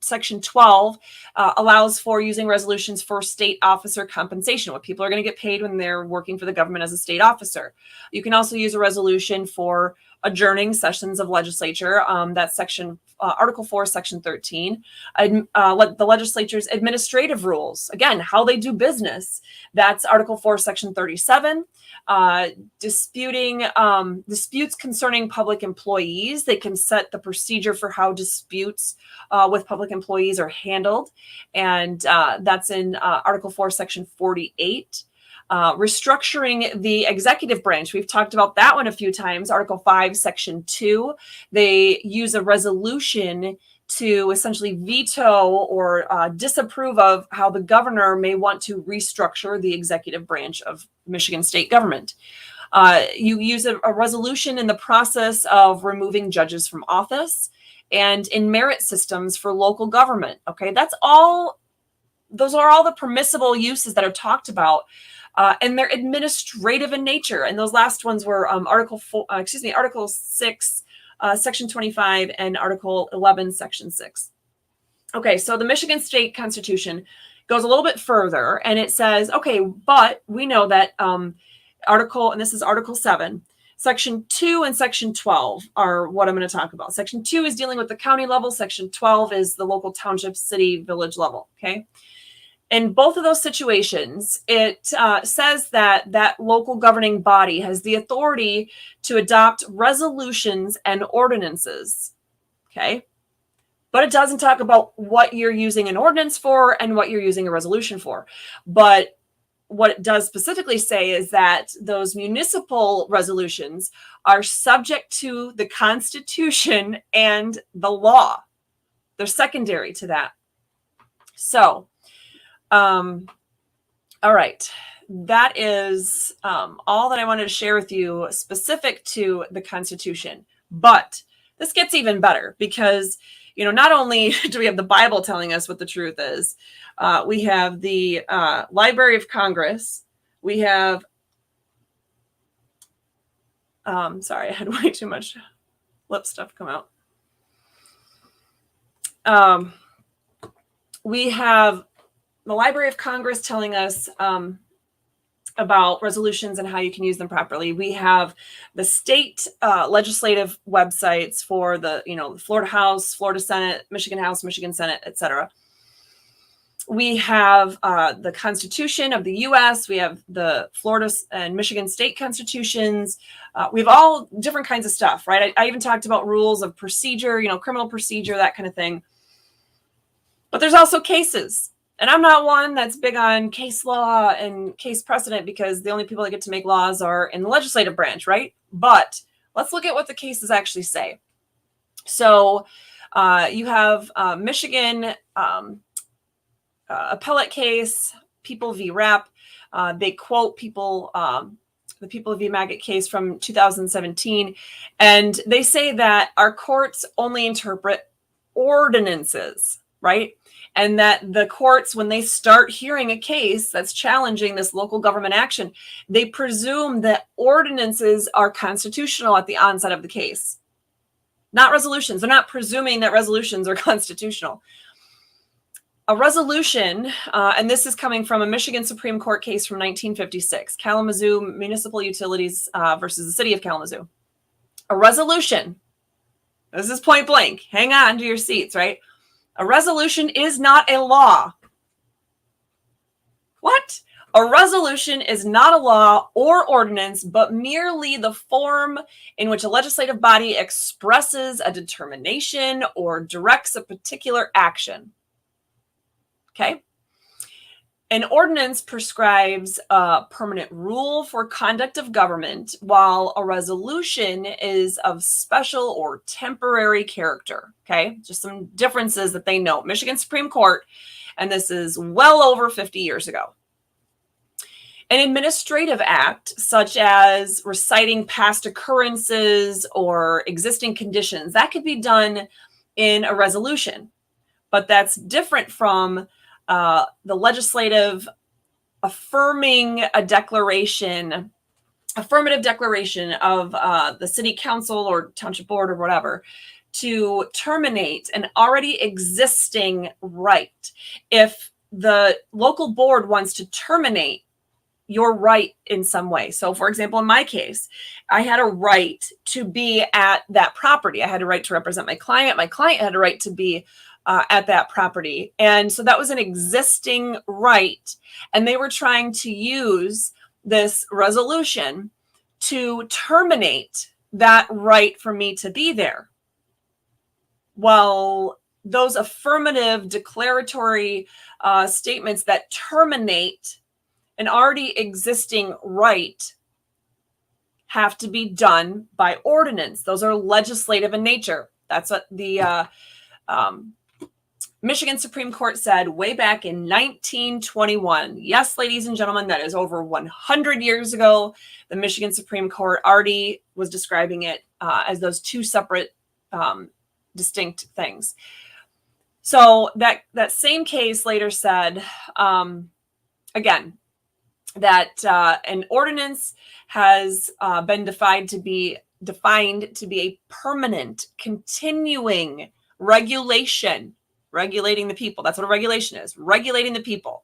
Section 12 allows for using resolutions for state officer compensation, what people are going to get paid when they're working for the government as a state officer. You can also use a resolution for adjourning sessions of legislature. That's Article 4, Section 13. The legislature's administrative rules, again, how they do business. That's Article 4, Section 37. Disputes concerning public employees. They can set the procedure for how disputes with public employees are handled. And that's in Article 4, Section 48. Restructuring the executive branch. We've talked about that one a few times. Article 5, Section 2. They use a resolution to essentially veto or disapprove of how the governor may want to restructure the executive branch of Michigan state government. You use a resolution in the process of removing judges from office and in merit systems for local government. Okay, those are all the permissible uses that are talked about. And they're administrative in nature. And those last ones were Article 6, Section 25, and Article 11, Section 6. Okay, so the Michigan State Constitution goes a little bit further, and it says, okay, but we know that and this is Article 7, Section 2 and Section 12 are what I'm going to talk about. Section 2 is dealing with the county level. Section 12 is the local township, city, village level, okay? In both of those situations, it says that local governing body has the authority to adopt resolutions and ordinances, okay? But it doesn't talk about what you're using an ordinance for and what you're using a resolution for. But what it does specifically say is that those municipal resolutions are subject to the Constitution and the law. They're secondary to that. So, all right, that is all that I wanted to share with you specific to the Constitution. But this gets even better because, not only do we have the Bible telling us what the truth is, we have the Library of Congress. We have, sorry, I had way too much lip stuff come out. We have the Library of Congress telling us about resolutions and how you can use them properly. We have the state legislative websites for the Florida House, Florida Senate, Michigan House, Michigan Senate, etc. We have the Constitution of the U.S. We have the Florida and Michigan state constitutions. We have all different kinds of stuff, right? I even talked about rules of procedure, criminal procedure, that kind of thing. But there's also cases. And I'm not one that's big on case law and case precedent because the only people that get to make laws are in the legislative branch, right? But let's look at what the cases actually say. So you have Michigan appellate case, People v. Rapp. They quote the People v. Maggot case from 2017. And they say that our courts only interpret ordinances, right? And that the courts, when they start hearing a case that's challenging this local government action, they presume that ordinances are constitutional at the onset of the case, not resolutions. They're not presuming that resolutions are constitutional. A resolution, and this is coming from a Michigan Supreme Court case from 1956, Kalamazoo Municipal Utilities versus the City of Kalamazoo. A resolution, this is point blank, hang on to your seats, right? A resolution is not a law. What? A resolution is not a law or ordinance, but merely the form in which a legislative body expresses a determination or directs a particular action. Okay? An ordinance prescribes a permanent rule for conduct of government, while a resolution is of special or temporary character. Okay, just some differences that they note. Michigan Supreme Court, and this is well over 50 years ago. An administrative act, such as reciting past occurrences or existing conditions, that could be done in a resolution, but that's different from the legislative affirming a declaration, affirmative declaration of the city council or township board or whatever to terminate an already existing right. If the local board wants to terminate your right in some way. So for example, in my case, I had a right to be at that property. I had a right to represent my client. My client had a right to be at that property. And so that was an existing right. And they were trying to use this resolution to terminate that right for me to be there. Well, those affirmative declaratory statements that terminate an already existing right have to be done by ordinance. Those are legislative in nature. That's what the Michigan Supreme Court said way back in 1921. Yes, ladies and gentlemen, that is over 100 years ago. The Michigan Supreme Court already was describing it as those two separate distinct things. So that same case later said, again, that an ordinance has been defined to be a permanent, continuing regulation, regulating the people. That's what a regulation is, regulating the people.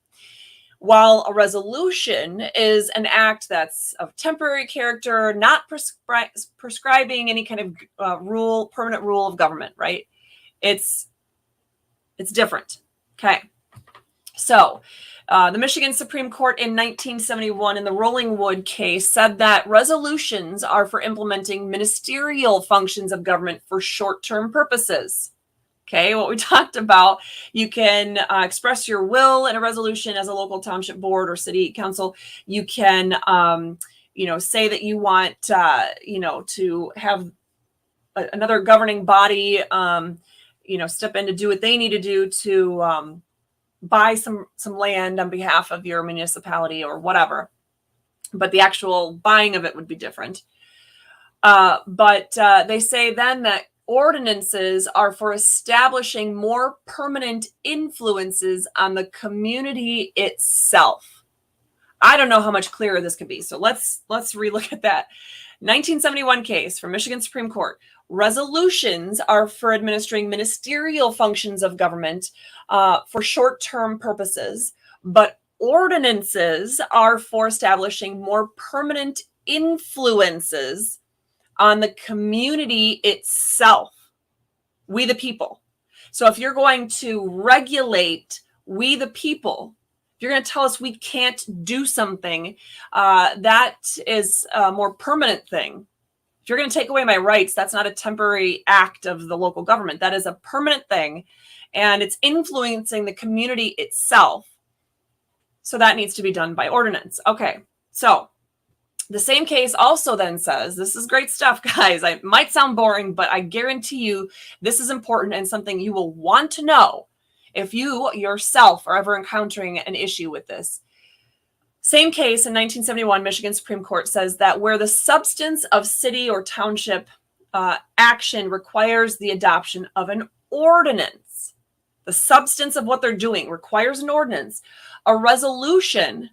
While a resolution is an act that's of temporary character, not prescribing any kind of permanent rule of government, right? It's different. Okay. So the Michigan Supreme Court in 1971 in the Rollingwood case said that resolutions are for implementing ministerial functions of government for short-term purposes. Okay, what we talked about, you can express your will in a resolution as a local township board or city council. You can, say that you want, to have another governing body, step in to do what they need to do to buy some land on behalf of your municipality or whatever. But the actual buying of it would be different. But they say then that ordinances are for establishing more permanent influences on the community itself. I don't know how much clearer this could be. So let's relook at that. 1971 case from Michigan Supreme Court. Resolutions are for administering ministerial functions of government for short-term purposes, but ordinances are for establishing more permanent influences on the community itself, we the people. So if you're going to regulate we the people, if you're going to tell us we can't do something, that is a more permanent thing. If you're going to take away my rights, that's not a temporary act of the local government. That is a permanent thing, and it's influencing the community itself. So that needs to be done by ordinance. Okay, so the same case also then says, this is great stuff, guys. It might sound boring, but I guarantee you this is important and something you will want to know if you yourself are ever encountering an issue with this. Same case in 1971, Michigan Supreme Court says that where the substance of city or township action requires the adoption of an ordinance, the substance of what they're doing requires an ordinance, a resolution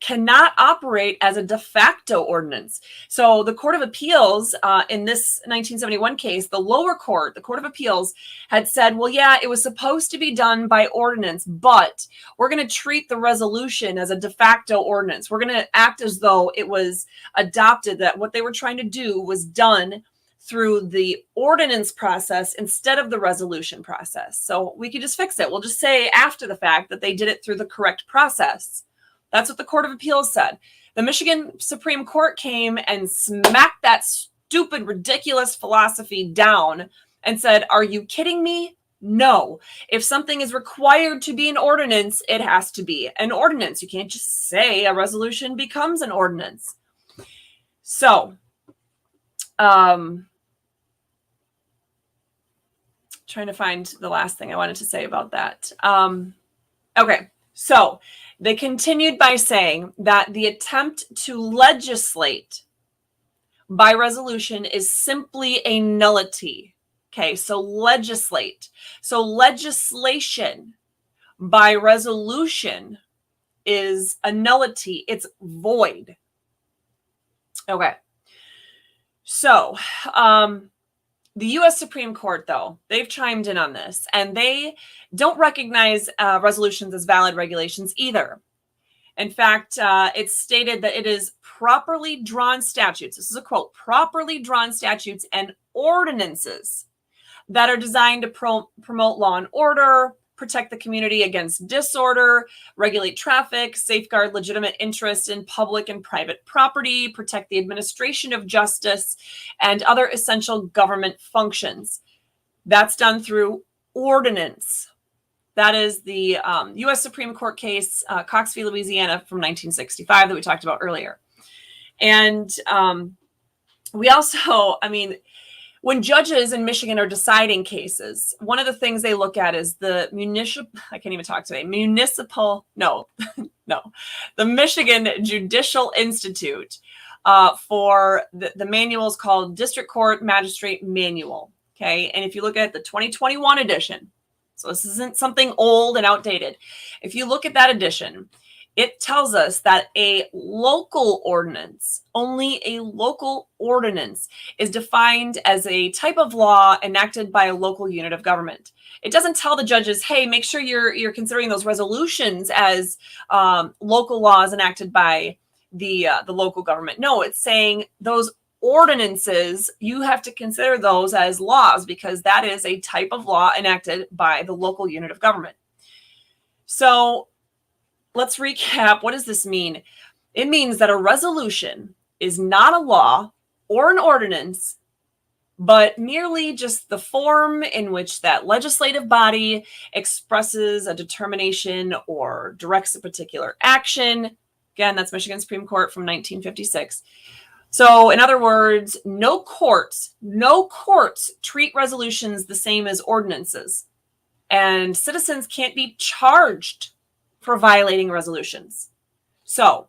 cannot operate as a de facto ordinance. So the Court of Appeals in this 1971 case, the lower court, the Court of Appeals had said, well, yeah, it was supposed to be done by ordinance, but we're going to treat the resolution as a de facto ordinance. We're going to act as though it was adopted, that what they were trying to do was done through the ordinance process instead of the resolution process. So we could just fix it. We'll just say after the fact that they did it through the correct process. That's what the Court of Appeals said. The Michigan Supreme Court came and smacked that stupid, ridiculous philosophy down and said, are you kidding me? No. If something is required to be an ordinance, it has to be an ordinance. You can't just say a resolution becomes an ordinance. So, trying to find the last thing I wanted to say about that. Okay, so they continued by saying that the attempt to legislate by resolution is simply a nullity. Okay, so legislate. So legislation by resolution is a nullity. It's void. Okay. So, the U.S. Supreme Court, though, they've chimed in on this, and they don't recognize resolutions as valid regulations either. In fact, it's stated that it is properly drawn statutes. This is a quote, properly drawn statutes and ordinances that are designed to promote law and order, protect the community against disorder, regulate traffic, safeguard legitimate interests in public and private property, protect the administration of justice, and other essential government functions. That's done through ordinance. That is the U.S. Supreme Court case, Cox v. Louisiana from 1965 that we talked about earlier. And we also, when judges in Michigan are deciding cases, one of the things they look at is the the Michigan Judicial Institute for the manual is called District Court Magistrate Manual. Okay. And if you look at the 2021 edition, so this isn't something old and outdated. If you look at that edition, it tells us that a local ordinance, only a local ordinance, is defined as a type of law enacted by a local unit of government. It doesn't tell the judges, hey, make sure you're considering those resolutions as local laws enacted by the local government. No, it's saying those ordinances, you have to consider those as laws because that is a type of law enacted by the local unit of government. So let's recap. What does this mean? It means that a resolution is not a law or an ordinance, but merely just the form in which that legislative body expresses a determination or directs a particular action. Again, that's Michigan Supreme Court from 1956. So in other words, no courts treat resolutions the same as ordinances, and citizens can't be charged for violating resolutions. So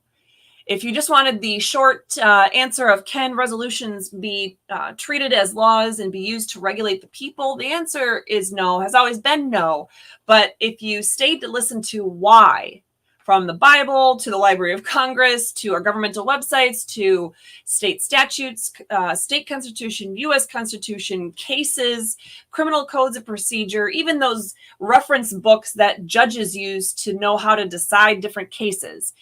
if you just wanted the short answer of can resolutions be treated as laws and be used to regulate the people, the answer is no, has always been no. But if you stayed to listen to why, from the Bible to the Library of Congress to our governmental websites to state statutes, state constitution, U.S. Constitution, cases, criminal codes of procedure, even those reference books that judges use to know how to decide different cases.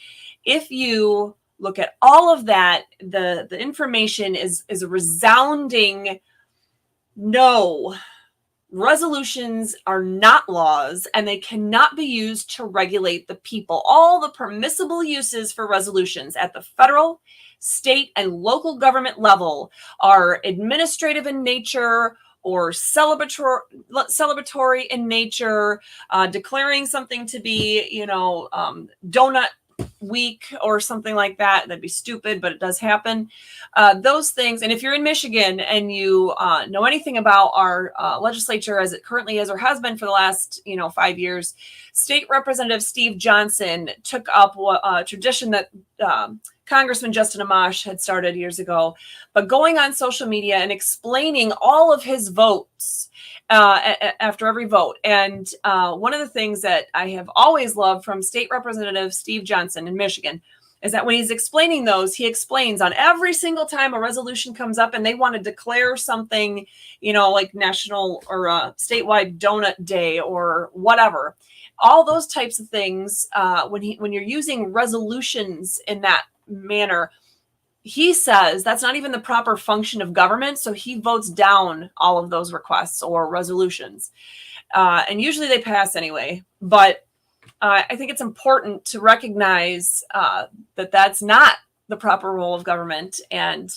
If you look at all of that, the information is a resounding no. Resolutions are not laws, and they cannot be used to regulate the people. All the permissible uses for resolutions at the federal, state, and local government level are administrative in nature or celebratory in nature, declaring something to be, donut week or something like that. That'd be stupid, but it does happen. Those things. And if you're in Michigan and you know anything about our legislature as it currently is or has been for the last 5 years, State Representative Steve Johnson took up a tradition that Congressman Justin Amash had started years ago, but going on social media and explaining all of his votes after every vote. And one of the things that I have always loved from State Representative Steve Johnson in Michigan is that when he's explaining those, he explains on every single time a resolution comes up and they want to declare something, like national or statewide donut day or whatever. All those types of things, when you're using resolutions in that manner, he says that's not even the proper function of government. So he votes down all of those requests or resolutions. And usually they pass anyway. But I think it's important to recognize that that's not the proper role of government, and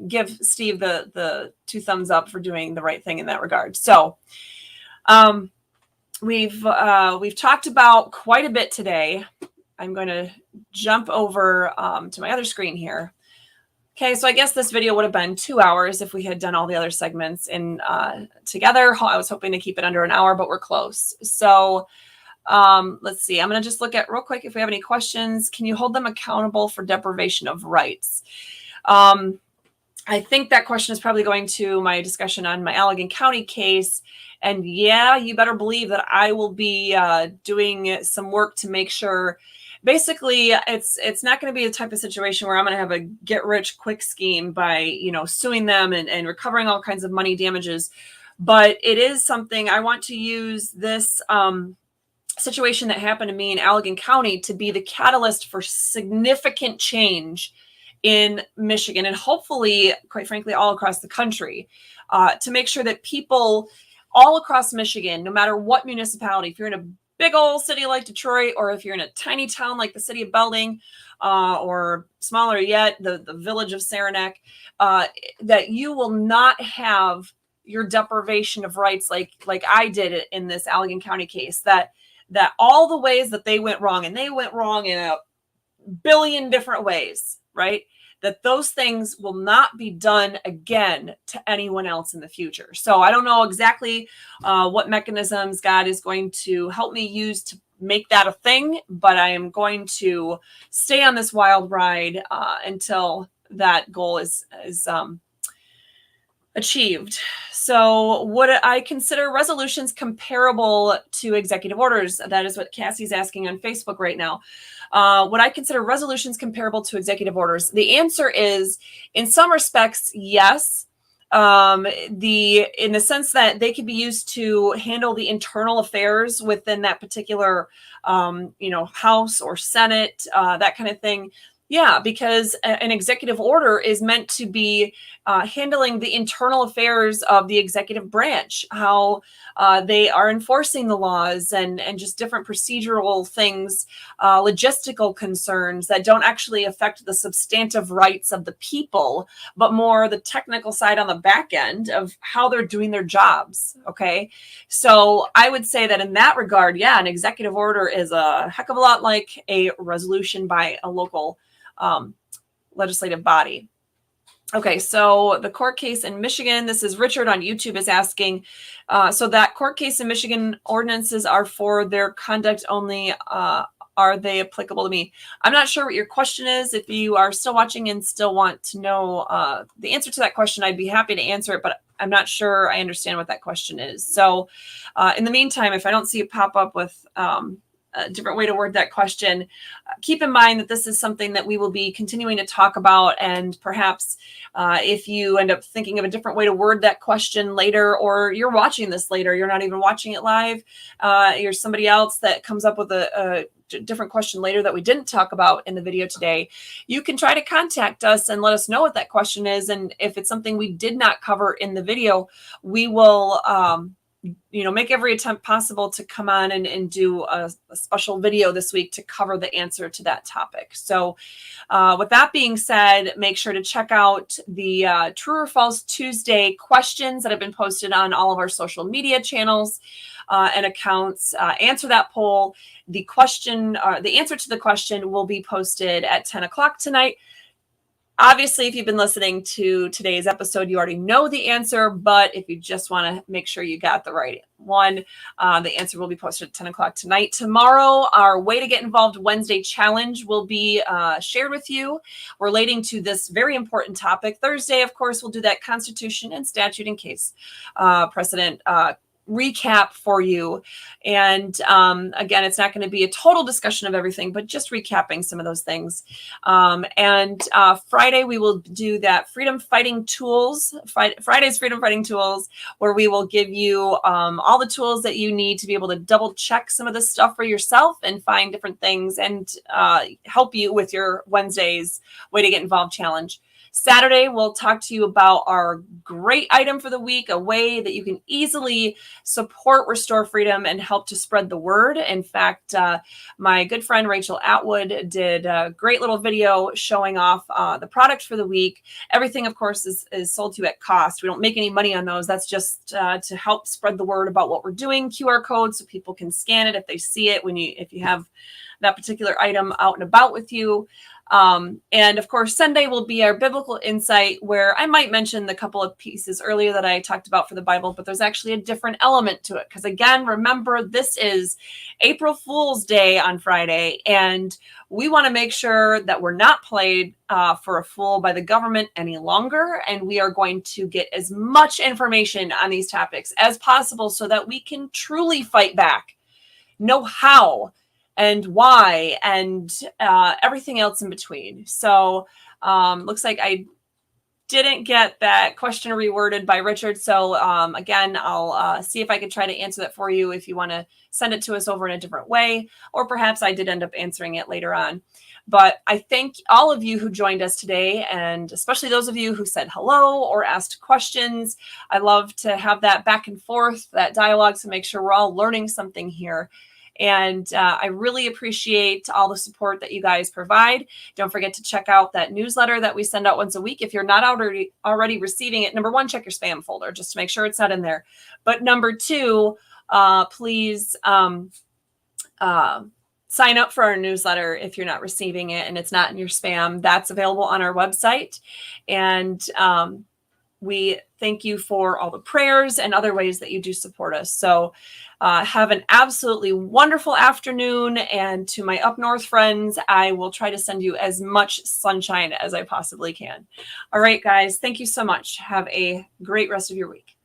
give Steve the 2 thumbs up for doing the right thing in that regard. So we've talked about quite a bit today. I'm going to jump over to my other screen here. Okay, so I guess this video would have been 2 hours if we had done all the other segments in together. I was hoping to keep it under an hour, but we're close. So let's see. I'm going to just look at real quick if we have any questions. Can you hold them accountable for deprivation of rights? I think that question is probably going to my discussion on my Allegan County case. And yeah, you better believe that I will be doing some work to make sure. Basically, it's not going to be a type of situation where I'm going to have a get rich quick scheme by, suing them and recovering all kinds of money damages. But it is something I want to use this situation that happened to me in Allegan County to be the catalyst for significant change in Michigan, and hopefully, quite frankly, all across the country, to make sure that people all across Michigan, no matter what municipality, if you're in a big old city like Detroit, or if you're in a tiny town like the city of Belding, or smaller yet, the village of Saranac, that you will not have your deprivation of rights like I did in this Allegan County case, that all the ways that they went wrong, and they went wrong in a billion different ways, right? That those things will not be done again to anyone else in the future. So I don't know exactly what mechanisms God is going to help me use to make that a thing, but I am going to stay on this wild ride until that goal is achieved. So would I consider resolutions comparable to executive orders? That is what Cassie's asking on Facebook right now. Would I consider resolutions comparable to executive orders? The answer is, in some respects, yes. In the sense that they could be used to handle the internal affairs within that particular, House or Senate, that kind of thing. Yeah, because an executive order is meant to be handling the internal affairs of the executive branch, how they are enforcing the laws, and just different procedural things, logistical concerns that don't actually affect the substantive rights of the people, but more the technical side on the back end of how they're doing their jobs. Okay, so I would say that in that regard, yeah, an executive order is a heck of a lot like a resolution by a local legislative body. Okay, so the court case in Michigan, this is Richard on YouTube is asking, so that court case in Michigan, ordinances are for their conduct only. Are they applicable to me? I'm not sure what your question is. If you are still watching and still want to know the answer to that question, I'd be happy to answer it, but I'm not sure I understand what that question is. So in the meantime, if I don't see it pop up with a different way to word that question, keep in mind that this is something that we will be continuing to talk about. And perhaps if you end up thinking of a different way to word that question later, or you're watching this later, you're not even watching it live, you're somebody else that comes up with a different question later that we didn't talk about in the video today, you can try to contact us and let us know what that question is. And if it's something we did not cover in the video, we will make every attempt possible to come on and do a special video this week to cover the answer to that topic. So with that being said, make sure to check out the True or False Tuesday questions that have been posted on all of our social media channels and accounts. Answer that poll. The answer to the question will be posted at 10 o'clock tonight. Obviously, if you've been listening to today's episode, you already know the answer, but if you just want to make sure you got the right one, the answer will be posted at 10 o'clock tonight. Tomorrow, our Way to Get Involved Wednesday challenge will be shared with you relating to this very important topic. Thursday, of course, we'll do that Constitution and Statute and Case Precedent recap for you. And again, it's not going to be a total discussion of everything, but just recapping some of those things. And Friday, we will do that Freedom Fighting Tools, Friday's Freedom Fighting Tools, where we will give you all the tools that you need to be able to double check some of this stuff for yourself and find different things and help you with your Wednesday's Way to Get Involved challenge. Saturday, we'll talk to you about our great item for the week, a way that you can easily support Restore Freedom and help to spread the word. In fact, my good friend Rachel Atwood did a great little video showing off the product for the week. Everything, of course, is sold to you at cost. We don't make any money on those. That's just to help spread the word about what we're doing. QR code so people can scan it if they see it if you have that particular item out and about with you. And of course, Sunday will be our biblical insight, where I might mention the couple of pieces earlier that I talked about for the Bible, but there's actually a different element to it. Because again, remember, this is April Fool's Day on Friday, and we want to make sure that we're not played for a fool by the government any longer. And we are going to get as much information on these topics as possible so that we can truly fight back, know how and why, and everything else in between. So looks like I didn't get that question reworded by Richard. So again, I'll see if I could try to answer that for you if you want to send it to us over in a different way, or perhaps I did end up answering it later on. But I thank all of you who joined us today, and especially those of you who said hello or asked questions. I love to have that back and forth, that dialogue, to make sure we're all learning something here. And I really appreciate all the support that you guys provide. Don't forget to check out that newsletter that we send out once a week. If you're not already receiving it, number one, check your spam folder just to make sure it's not in there. But number two, please sign up for our newsletter if you're not receiving it and it's not in your spam. That's available on our website. And we thank you for all the prayers and other ways that you do support us. So have an absolutely wonderful afternoon. And to my up north friends, I will try to send you as much sunshine as I possibly can. All right, guys, thank you so much. Have a great rest of your week.